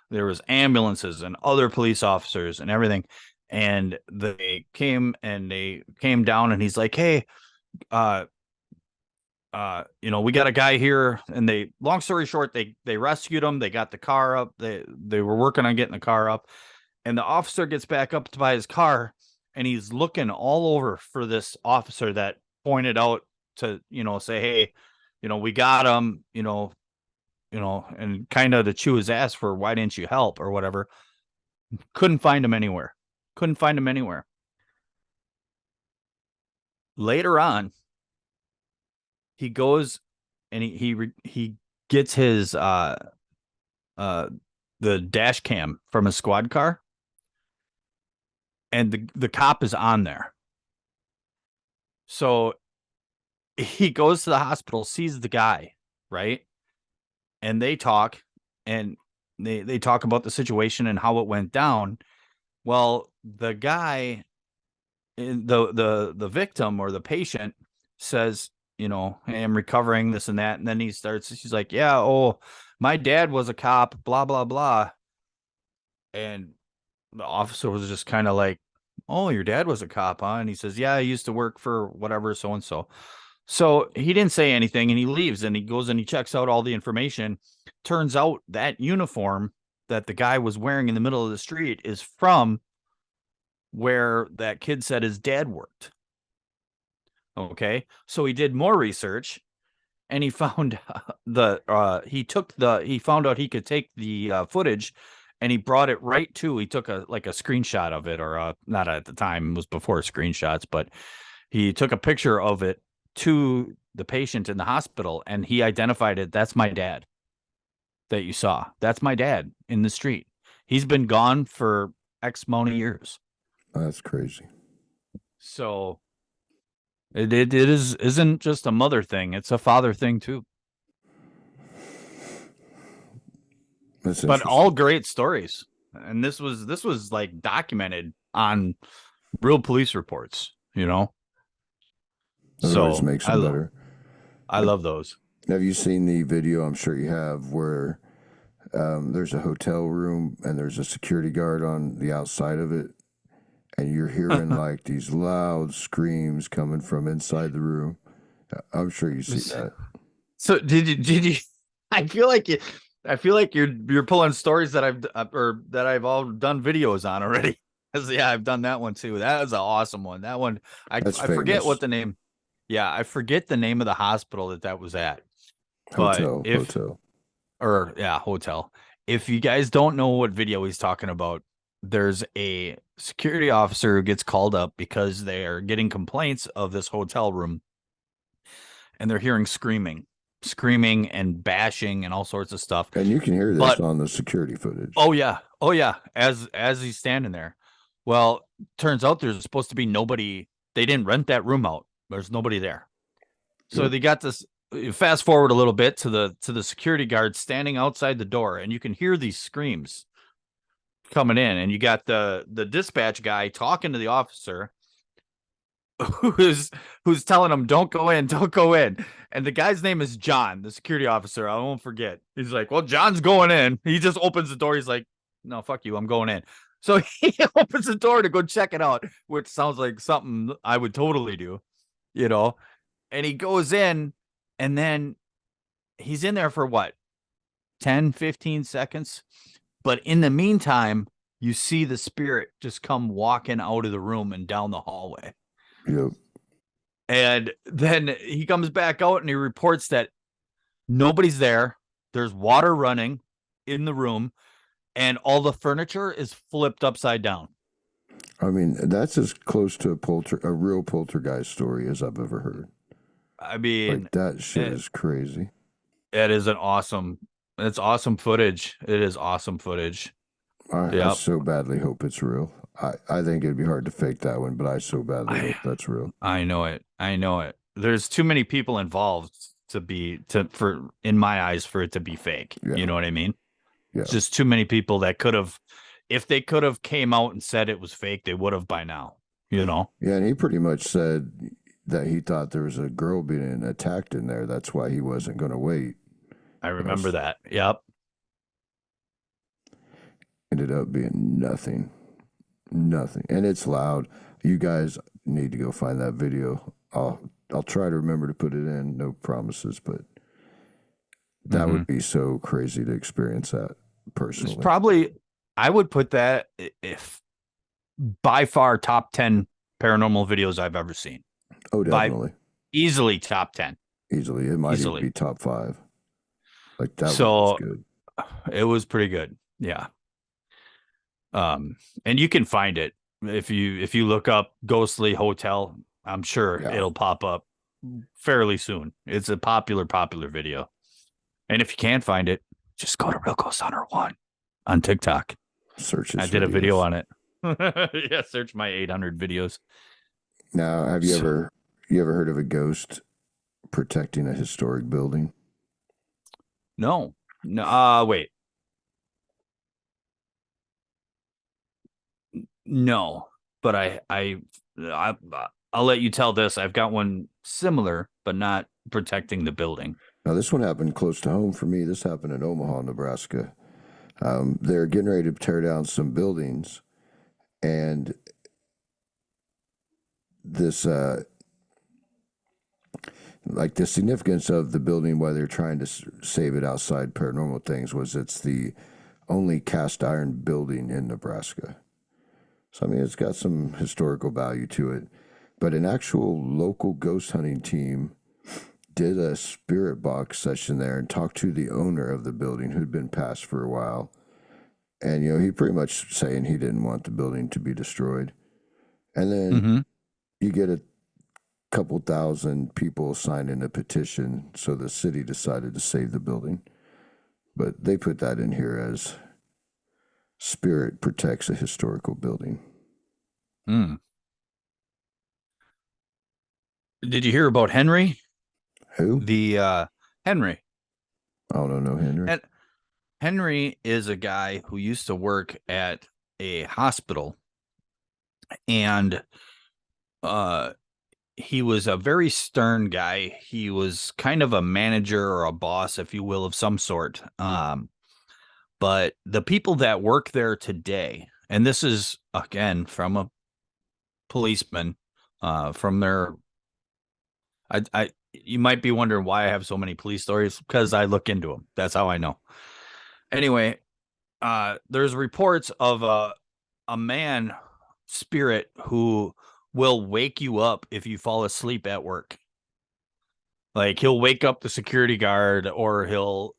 There was ambulances and other police officers and everything. And they came down, and he's like, "Hey, uh, we got a guy here." And long story short, they rescued him. They got the car up. They were working on getting the car up, and the officer gets back up to by his car, and he's looking all over for this officer that pointed out to, say, "Hey, we got him," and kind of to chew his ass for, "Why didn't you help?" or whatever. Couldn't find him anywhere. Couldn't find him anywhere. Later on, he goes and he gets his uh the dash cam from his squad car, and the cop is on there. So he goes to the hospital, sees the guy, right? And they talk, and they talk about the situation and how it went down. Well, the guy, the victim or the patient says, hey, I'm recovering this and that. And then she's like, yeah, oh, my dad was a cop, blah, blah, blah. And the officer was just kind of like, oh, your dad was a cop, huh? And he says, yeah, I used to work for whatever, so and so. So he didn't say anything, and he leaves, and he goes and he checks out all the information. Turns out that uniform that the guy was wearing in the middle of the street is from where that kid said his dad worked. Okay. So he did more research, and he found he found out he could take the footage, and he brought it right to, he took a screenshot of it, or not at the time, it was before screenshots, but he took a picture of it to the patient in the hospital, and he identified it. That's my dad that you saw. That's my dad in the street. He's been gone for X amount of years. That's crazy. So it isn't just a mother thing, it's a father thing too. That's But all interesting. great stories. And this was like documented on real police reports, you know. That always So makes them better. I love those. Have you seen the video? I'm sure you have, where there's a hotel room and there's a security guard on the outside of it, and you're hearing like these loud screams coming from inside the room. I'm sure you see that. So did you I feel like you're pulling stories that I've all done videos on already. 'Cause, yeah, I've done that one too. That was an awesome one. That one That's I forget what famous. the name. Yeah, I forget the name of the hospital that was at. But Hotel, if hotel. or yeah, hotel. If you guys don't know what video he's talking about, there's a security officer who gets called up because they are getting complaints of this hotel room, and they're hearing screaming and bashing and all sorts of stuff. And you can hear this But on the security footage. oh yeah, as he's standing there. Well, turns out there's supposed to be nobody. They didn't rent that room out. There's nobody there. So Yep. they got this. Fast forward a little bit to the security guard standing outside the door, and you can hear these screams coming in, and you got the dispatch guy talking to the officer, who's telling him, don't go in, don't go in. And the guy's name is John, the security officer. I won't forget. He's like, well, John's going in. He just opens the door. He's like, no, fuck you, I'm going in. So he opens the door to go check it out, which sounds like something I would totally do, you know. And he goes in, and then he's in there for what, 10-15 seconds. But in the meantime, you see the spirit just come walking out of the room and down the hallway. Yep. And then he comes back out and he reports that nobody's there. There's water running in the room, and all the furniture is flipped upside down. I mean, that's as close to a real poltergeist story as I've ever heard. I mean, Like that shit it, is crazy. it is it's awesome footage. It is awesome footage. I Yep. so badly hope it's real. I think it'd be hard to fake that one, but I so badly I hope that's real. I know it. I know it. There's too many people involved for in my eyes for it to be fake. You Yeah. know what I mean? It's Yeah. just too many people that could have, if they could have came out and said it was fake, they would have by now. You know? Yeah. And he pretty much said that he thought there was a girl being attacked in there. That's why he wasn't going to wait. I You know, remember that. Yep. ended up being nothing. Nothing. And it's loud. You guys need to go find that video. I'll try to remember to put it in. No promises, but that Mm-hmm. would be so crazy to experience that It's personally. probably, I would put that if by far top 10 paranormal videos I've ever seen. Oh, By definitely. easily top 10. Easily. It might even Easily. be top five. Like that one was So good. it was pretty good. Yeah. And you can find it if you look up Ghostly Hotel. I'm sure Yeah, it'll pop up fairly soon. It's a popular video. And if you can't find it, just go to Real Ghost Hunter 1 on TikTok. search his I did a video videos. on it. Yeah, search my 800 videos. Now, have So, you ever heard of a ghost protecting a historic building? no. No, wait. No. But I I'll let you tell this. I've got one similar, but not protecting the building. Now, this one happened close to home for me. This happened in Omaha, Nebraska. They're getting ready to tear down some buildings, and this, like the significance of the building, why they're trying to save it outside paranormal things, was it's the only cast iron building in Nebraska. So, I mean, it's got some historical value to it. But an actual local ghost hunting team did a spirit box session there and talked to the owner of the building who'd been passed for a while. And, he pretty much saying he didn't want the building to be destroyed. And then Mm-hmm. you get a couple thousand people signing a petition. So the city decided to save the building. But they put that in here as spirit protects a historical building. Mm. Did you hear about Henry? Who? The Henry. I don't know, Henry. And Henry is a guy who used to work at a hospital, and uh he was a very stern guy. He was kind of a manager or a boss, if you will, of some sort. But the people that work there today, and this is again from a policeman, from their, you might be wondering why I have so many police stories because I look into them. That's how I know. Anyway, there's reports of a man spirit who will wake you up if you fall asleep at work. Like he'll wake up the security guard, or he'll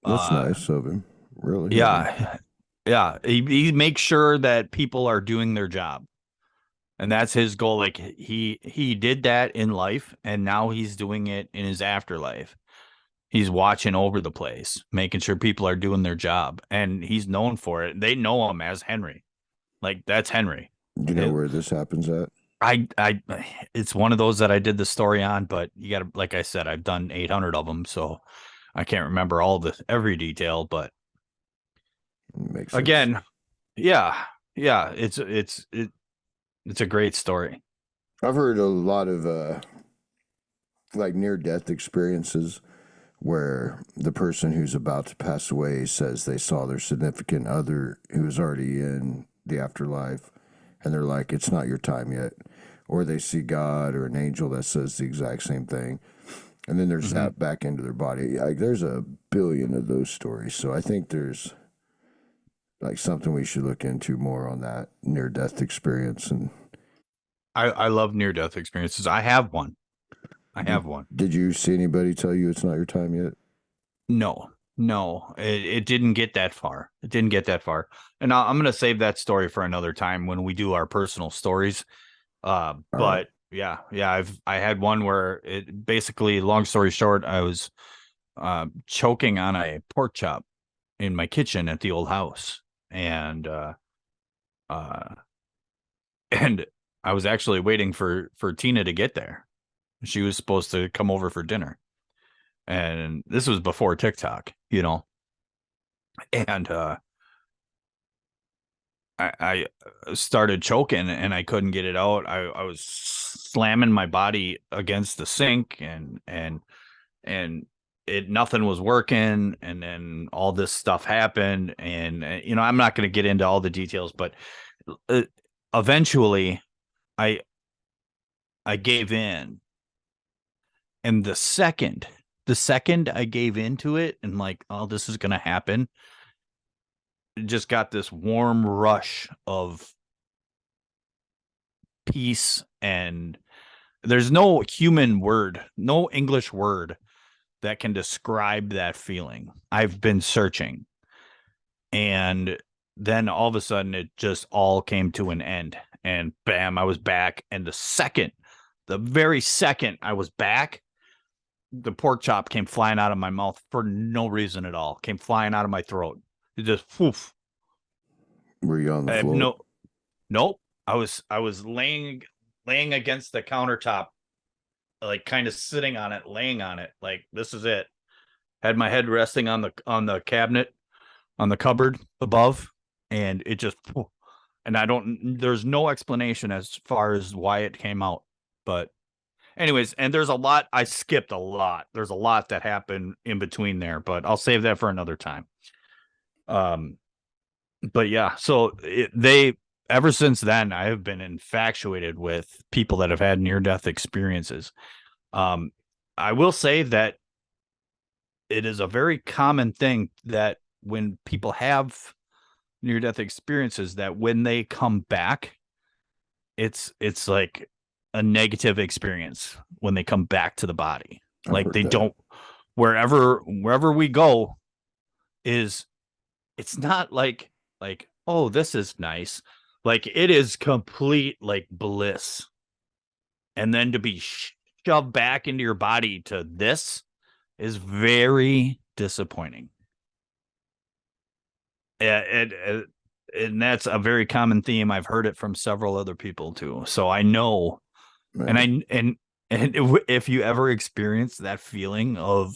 That's nice of him. Really? I mean, yeah, yeah. He makes sure that people are doing their job, and that's his goal. Like he did that in life, and now he's doing it in his afterlife. He's watching over the place, making sure people are doing their job, and he's known for it. They know him as Henry. Like that's Henry. do you know It, where this happens at? I, it's one of those that I did the story on, but you got to, like I said, I've done 800 of them, so I can't remember every detail. But Makes sense. again, yeah, yeah, it's a great story. I've heard a lot of like near death experiences where the person who's about to pass away says they saw their significant other who was already in the afterlife, and they're like, it's not your time yet. Or they see God or an angel that says the exact same thing. And then they're Hmm. zapped back into their body. Like, there's a billion of those stories. So I think there's like something we should look into more on that near death experience. And I love near death experiences. I have one. I did, have one. did you see anybody tell you it's not your time yet? No, no, it didn't get that far. It didn't get that far. And I'm gonna save that story for another time when we do our personal stories. All right. But yeah, yeah, I had one where it basically, long story short, I was choking on a pork chop in my kitchen at the old house, and uh, and I was actually waiting for Tina to get there. She was supposed to come over for dinner, and this was before TikTok, and I started choking and I couldn't get it out. I was slamming my body against the sink, and it nothing was working, and then all this stuff happened, and I'm not going to get into all the details, but uh, eventually I I gave in, and the second I gave into it and like, oh, this is going to happen, just got this warm rush of peace, and there's no human word, no English word that can describe that feeling. I've been searching, and then all of a sudden it just all came to an end, and bam, I was back. And the second the very second I was back, the pork chop came flying out of my mouth for no reason at all. Came flying out of my throat. It just poof. Were you on the I have floor? no nope. I was laying against the countertop, like kind of sitting on it, laying on it. Like this is it. Had my head resting on the cabinet, on the cupboard above, and it just and I don't there's no explanation as far as why it came out. But anyways, and there's a lot I skipped a lot. There's a lot that happened in between there, but I'll save that for another time. Um but yeah, so they ever since then I have been infatuated with people that have had near death experiences. Um I will say that it is a very common thing that when people have near death experiences that when they come back, it's like a negative experience when they come back to the body. I've Like heard they that. don't wherever we go is it's not like oh this is nice. Like it is complete like bliss. And then to be shoved back into your body to this is very disappointing. Yeah, and that's a very common theme. I've heard it from several other people too. So I know, and Man, and if you ever experience that feeling of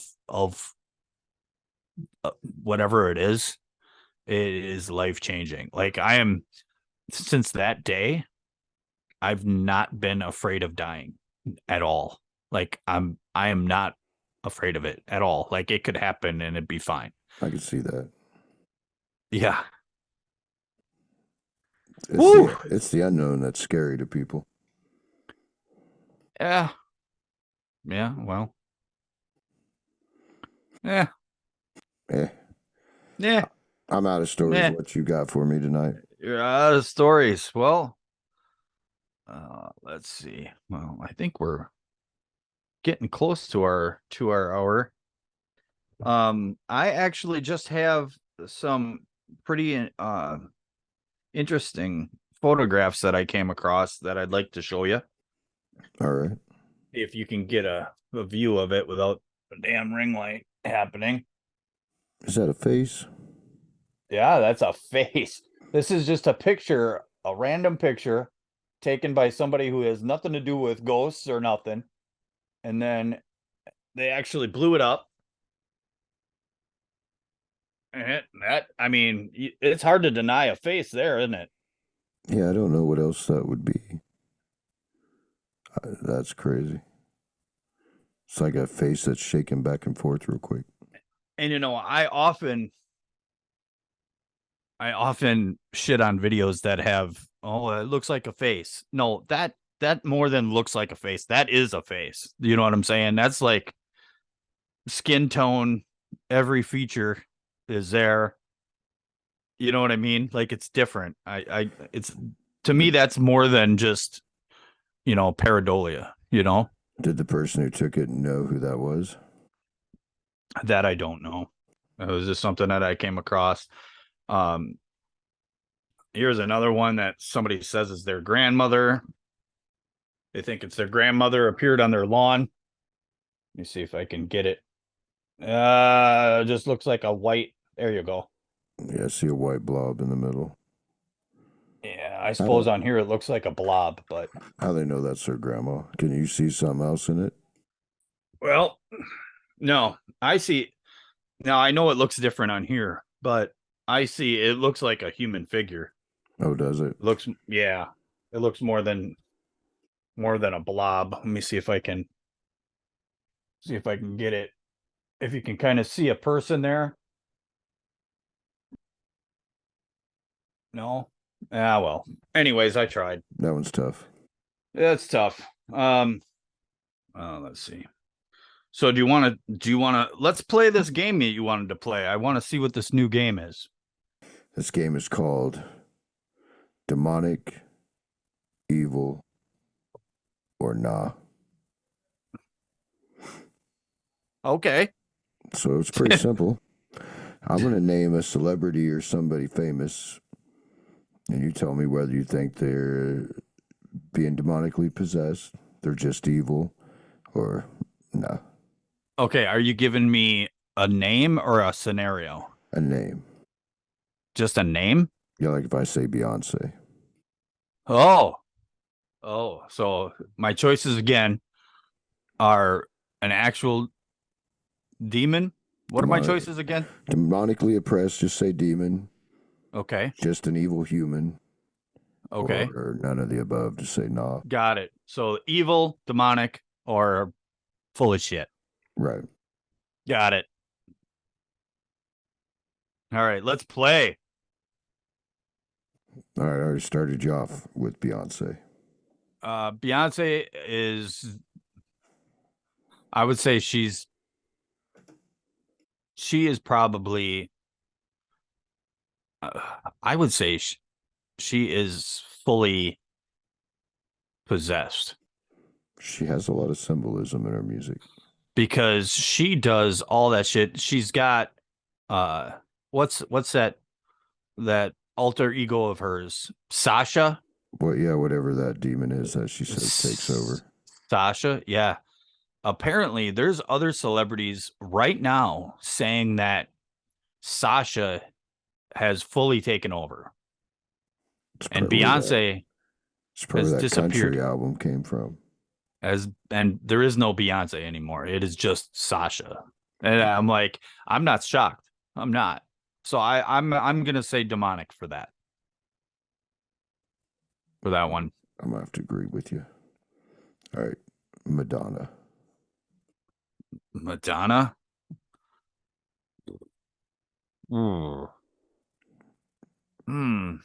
whatever it is life changing. Like I am since that day, I've not been afraid of dying at all. Like I am not afraid of it at all. Like it could happen and it'd be fine. I can see that. Yeah. It's Woo. the unknown that's scary to people. Yeah. Yeah. Well. Yeah. Eh, Yeah. I'm out of stories. Yeah. What you got for me tonight? You're out of stories. Well, let's see. Well, I think we're getting close to our hour. I actually just have some pretty interesting photographs that I came across that I'd like to show you. All right. If you can get a view of it without a damn ring light happening. Is that a face? Yeah, that's a face. This is just a picture, a random picture taken by somebody who has nothing to do with ghosts or nothing. And then they actually blew it up. And that, I mean, it's hard to deny a face there, isn't it? Yeah, I don't know what else that would be. That's crazy. It's like a face that's shaking back and forth real quick. And I often shit on videos that have, oh, it looks like a face. No, that more than looks like a face. That is a face. You know what I'm saying? That's like skin tone, every feature is there. You know what I mean? Like it's different. It's to me Did, that's more than just, pareidolia, did the person who took it know who that was? that I don't know. It was just something that I came across. Um, Here's another one that somebody says is their grandmother. They think it's their grandmother appeared on their lawn. Let me see if I can get it. It just looks like a white. There you go. Yeah, I see a white blob in the middle. Yeah, I I suppose don't. on here it looks like a blob, but How they know that's their grandma? Can you see something else in it? well, no, I see. Now I know it looks different on here, but I see it looks like a human figure. Oh, does it? It looks, yeah, it looks more than a blob. Let me see if I can get it. If you can kind of see a person there. No. Ah, well. Anyways, I tried. That one's tough. That's tough. Let's see. So do you want to let's play this game that you wanted to play. I want to see what this new game is. This game is called Demonic, Evil, or Nah. Okay. So it's pretty simple. I'm going to name a celebrity or somebody famous, and you tell me whether you think they're being demonically possessed they're just evil, or no, Okay, are you giving me a name or a scenario? a name. Just a name? Yeah, like if I say Beyonce, Oh, oh, so my choices again are an actual demon. What are my demonic, choices again? demonically oppressed, just say demon, Okay, just an evil human, okay, or none of the above, just say nah. got it. So evil, demonic, or full of shit. Right. Got it. All right, let's play. All right, I already started you off with Beyonce. Beyonce is, I would say she is probably, uh, I would say she is fully possessed She has a lot of symbolism in her music. because she does all that shit. She's got uh what's that alter ego of hers? Sasha? But yeah, whatever that demon is that she says takes S- over. Sasha? Yeah. Apparently there's other celebrities right now saying that Sasha has fully taken over It's and probably where that Beyonce it's probably has that country disappeared album came from. as and there is no Beyonce anymore. It is just Sasha. And I'm like, I'm not shocked. I'm not. So I'm gonna say demonic for that one. I'm gonna have to agree with you. All right, Madonna. Madonna. Ooh. Hmm.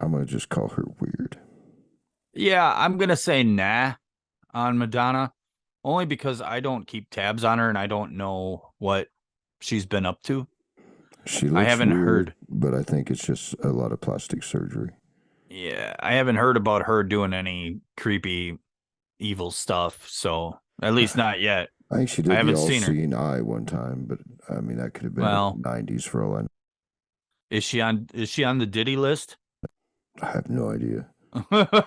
I'm gonna just call her weird. Yeah, I'm gonna say nah on Madonna, only because I don't keep tabs on her and I don't know what she's been up to. She I looks haven't weird, heard. but I think it's just a lot of plastic surgery. Yeah, I haven't heard about her doing any creepy, evil stuff. So at least not yet. I think she I did the haven't seen her. all-seeing eye one time, but I mean that could have been in Well, the '90s for all I know. is she on the Diddy list? I have no idea. I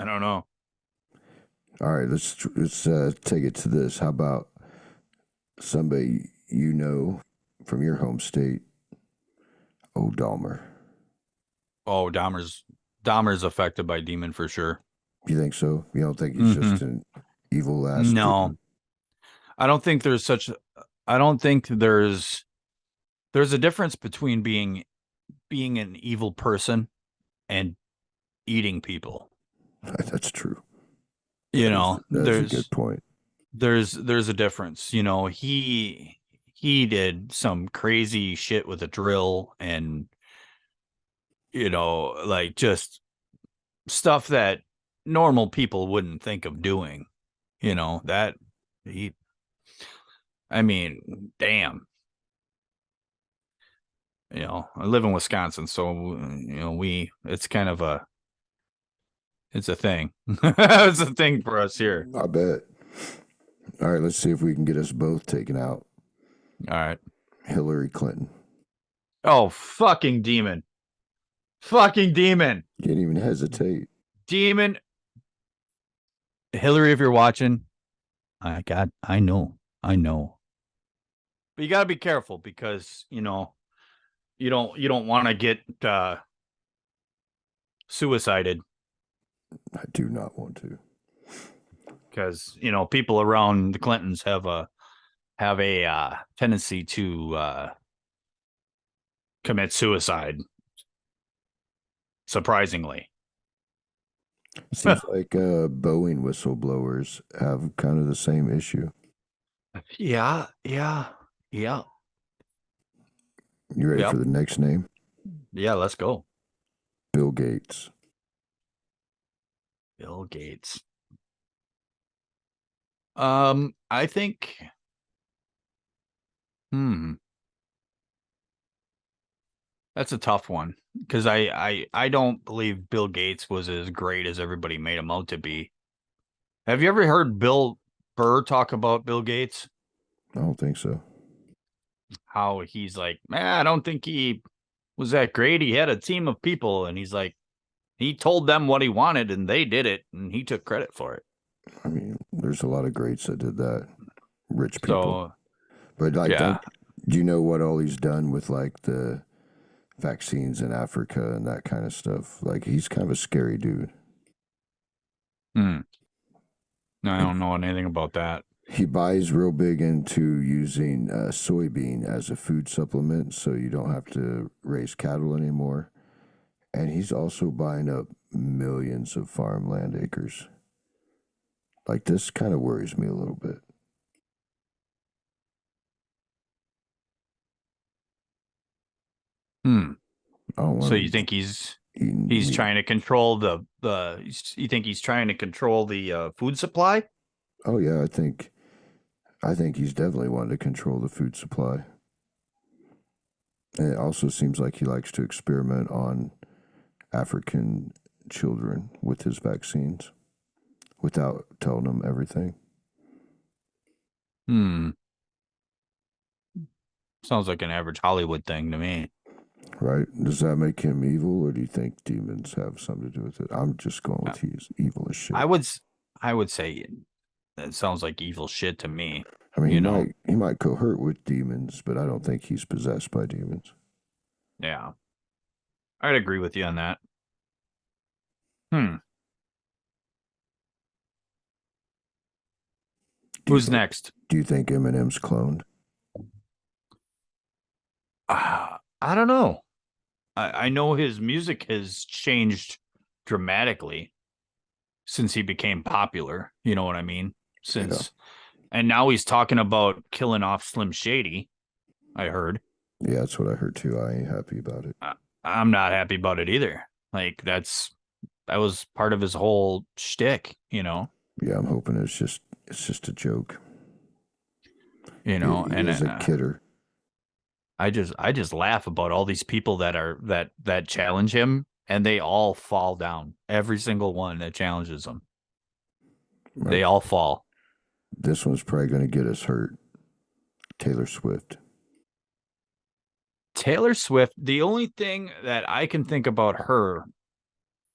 don't know. All right, let's take it to this. How about somebody you know from your home state, O'Dahmer? Oh, Dahmer's affected by demon for sure. You think so? You don't think he's Hmm. just an evil ass No, dude? I don't think there's such. I don't think there's a difference between being an evil person and eating people. That's true. You know, That is a good point. there's a difference. You know, he did some crazy shit with a drill and like just stuff that normal people wouldn't think of doing. That he I mean, damn. I live in Wisconsin, so we it's a thing. It's a thing for us here. I bet. All right, let's see if we can get us both taken out. All right. Hillary Clinton. Oh, fucking demon. Fucking demon. Can't even hesitate. Demon. Hillary, if you're watching, I know. I know. But you got to be careful because, you don't want to get suicided I do not want to. because, people around the Clintons have a tendency to commit suicide, surprisingly. Seems like Boeing whistleblowers have kind of the same issue. Yeah, yeah, yeah, You ready for yep, the next name? yeah. Let's go, Bill Gates. Bill Gates. I think, hmm, that's a tough one because I don't believe Bill Gates was as great as everybody made him out to be. Have you ever heard Bill Burr talk about Bill Gates? I don't think so. How he's like, man, I don't think he was that great. He had a team of people, and he's like, He told them what he wanted and they did it and he took credit for it. I mean, there's a lot of greats that did that, rich people. So, But like, yeah. don't do you know what all he's done with like the vaccines in Africa and that kind of stuff? Like, he's kind of a scary dude. Hmm. I And don't know anything about that. he buys real big into using soybean as a food supplement, so you don't have to raise cattle anymore. And he's also buying up millions of farmland acres. Like, this kind of worries me a little bit. Hmm. I don't want So to you be think eating he's meat. trying to control the you think he's trying to control the food supply? Oh yeah, I think he's definitely wanting to control the food supply. And it also seems like he likes to experiment on African children with his vaccines without telling them everything. Hmm. Sounds like an average Hollywood thing to me. Right? Does that make him evil, or do you think demons have something to do with it? I'm just going Uh, with he's evil as shit. I would I would say it sounds like evil shit to me, I mean, he you know. might cohort with demons, but I don't think he's possessed by demons. Yeah. I'd agree with you on that. Hmm. Do you Who's think next? do you think Eminem's cloned? I don't know. I know his music has changed dramatically since he became popular. You know what I mean? Yeah, Since and now he's talking about killing off Slim Shady. I heard. yeah, that's what I heard too. I ain't happy about it. I, I'm not happy about it either. Like that was part of his whole shtick. Yeah, I'm hoping it's just a joke. He And is a kidder. I just laugh about all these people that challenge him, and they all fall down. Every single one that challenges him, Right? they all fall. This one's probably going to get us hurt. Taylor Swift. Taylor Swift, the only thing that I can think about her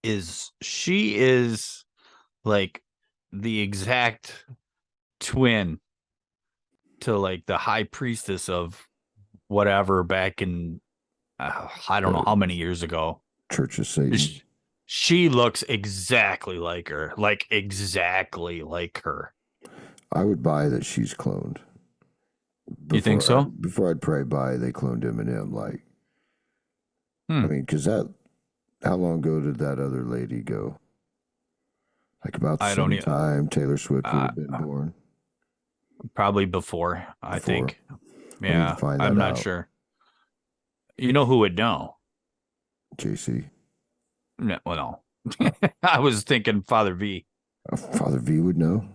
is she is like the exact twin to like the high priestess of whatever back in I don't know The how many years ago. Church of Satan. Sh- She looks exactly like her, like exactly like her. I would buy that she's cloned. You think so? Before I'd probably buy they cloned Eminem. Like, I Hmm. mean, because that how long ago did that other lady go? Like about the I don't same even. time Taylor Swift would Uh, have been born. Probably before. I Before think. I need to Yeah, find I'm that not out. sure. You know who would know? JC. No, well, no. I was thinking Father V. Father V would know.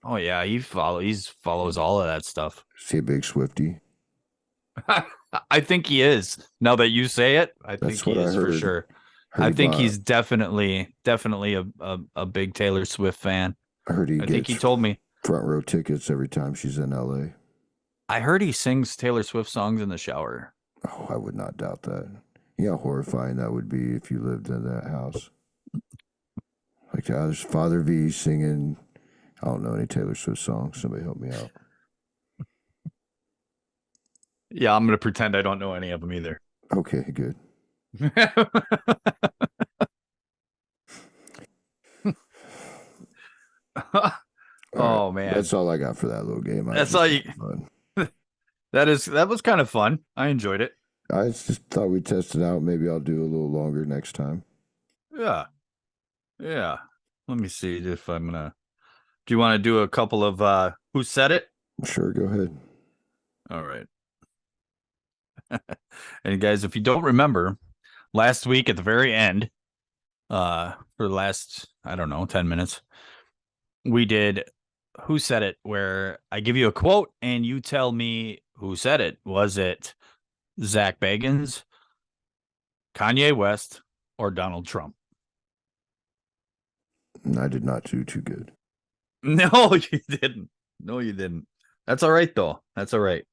Oh yeah, he's follows all of that stuff. Is he a big Swifty? I think he is. Now that you say it, I think That's what he I is for heard. sure. Heard I he think bought. he's definitely a big Taylor Swift fan. I heard he I think gets he told me. front row tickets every time she's in LA. I heard he sings Taylor Swift songs in the shower. Oh, I would not doubt that. You know how horrifying that would be if you lived in that house. Like, there's Father V singing. I don't know any Taylor Swift songs. Somebody help me out. Yeah, I'm gonna pretend I don't know any of them either. Okay, good. All right. Oh man, That's all I got for that little game. I was that's just all you. having fun. That was kind of fun. I enjoyed it. I just thought we'd test it out. Maybe I'll do a little longer next time. Yeah, yeah. Let me see if I'm gonna. Do you want to do a couple of who said it? Sure, go ahead. All right. And guys, if you don't remember, last week at the very end, for the last I don't know 10 minutes, we did who said it, where I give you a quote and you tell me who said it. Was it Zach Bagans, Kanye West, or Donald Trump? I did not do too good. No, you didn't. No, you didn't. That's all right though. That's all right.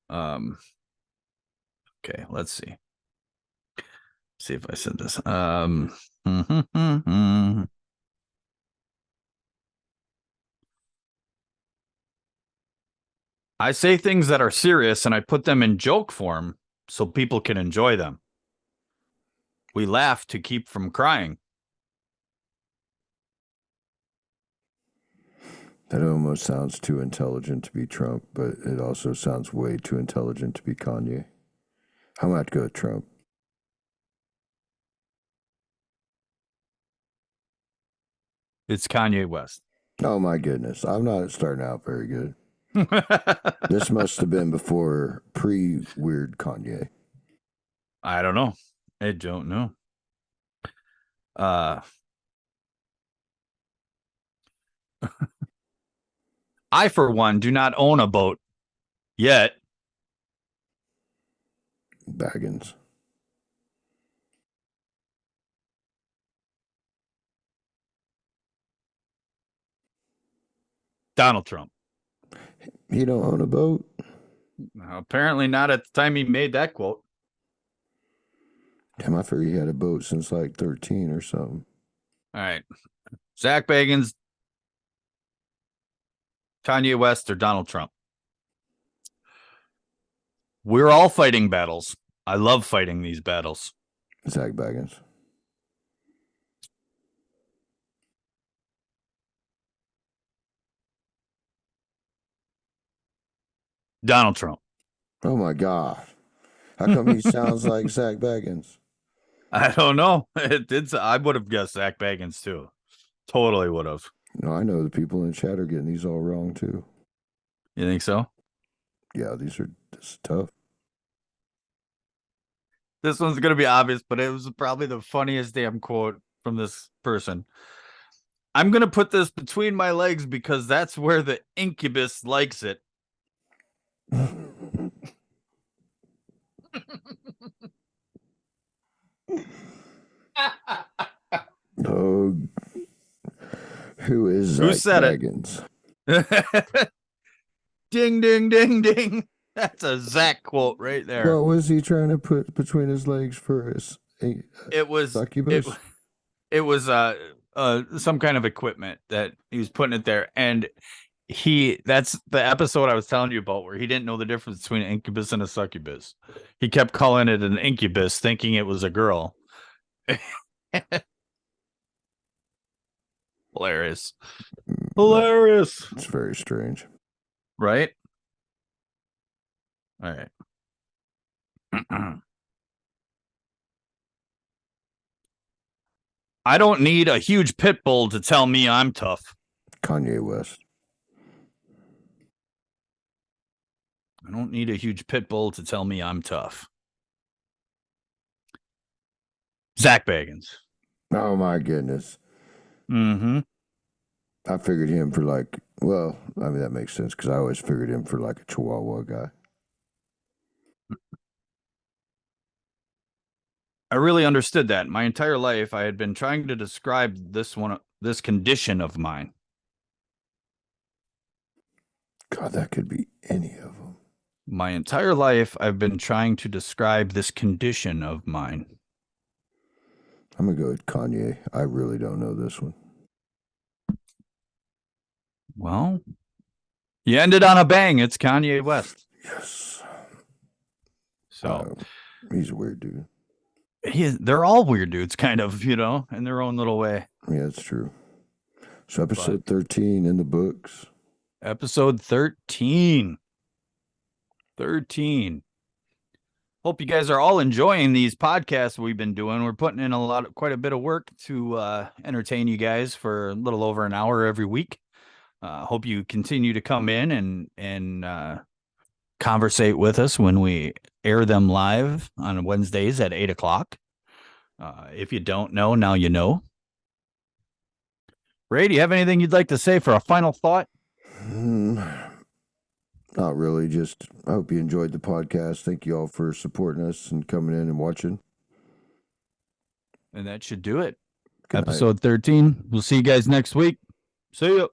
Um, okay, let's see. see if I said this. I say things that are serious and I put them in joke form so people can enjoy them. We laugh to keep from crying. That almost sounds too intelligent to be Trump, but it also sounds way too intelligent to be Kanye. I'm going to go with Trump. It's Kanye West. Oh my goodness. I'm not starting out very good. This must have been before pre-weird Kanye. I don't know. I don't know. I, for one, do not own a boat yet. Baggins. Donald Trump. He don't own a boat? Apparently not at the time he made that quote. Damn, I figured he had a boat since like 13 or something. All right. Zach Bagans, Kanye West, or Donald Trump. We're all fighting battles. I love fighting these battles. Zach Baggins. Donald Trump. Oh my God. How come he sounds like Zach Baggins? I don't know. I would have guessed Zach Bagans too. Totally would have. No, I know the people in chat are getting these all wrong too. You think so? Yeah, this is tough. This one's going to be obvious, but it was probably the funniest damn quote from this person. I'm going to put this between my legs because that's where the incubus likes it. Oh, who is Zach Who said Baggins? it? Ding, ding, ding, ding. That's a Zach quote right there. What was he trying to put between his legs for his It was succubus? it was some kind of equipment that he was putting it there, and that's the episode I was telling you about where he didn't know the difference between an incubus and a succubus. He kept calling it an incubus, thinking it was a girl. Hilarious. Hilarious. It's very strange. Right? All right. I don't need a huge pit bull to tell me I'm tough. Kanye West. I don't need a huge pit bull to tell me I'm tough. Zach Bagans. Oh my goodness. Mm-hmm. I figured him for like, well, I mean, that makes sense because I always figured him for like a Chihuahua guy. I really understood that. My entire life, I had been trying to describe this condition of mine. God, that could be any of them. My entire life, I've been trying to describe this condition of mine. I'm going to go with Kanye. I really don't know this one. Well, you ended on a bang. It's Kanye West. Yes. So he's a weird dude. They're all weird dudes, kind of, in their own little way. Yeah, that's true. So episode 13 in the books. Episode 13. 13. Hope you guys are all enjoying these podcasts we've been doing. We're putting in quite a bit of work to entertain you guys for a little over an hour every week. Hope you continue to come in and conversate with us when we air them live on Wednesdays at 8:00. If you don't know, now you know. Ray, do you have anything you'd like to say for a final thought? Not really. Just I hope you enjoyed the podcast. Thank you all for supporting us and coming in and watching. And that should do it. Good Episode 13. We'll see you guys next week. See ya.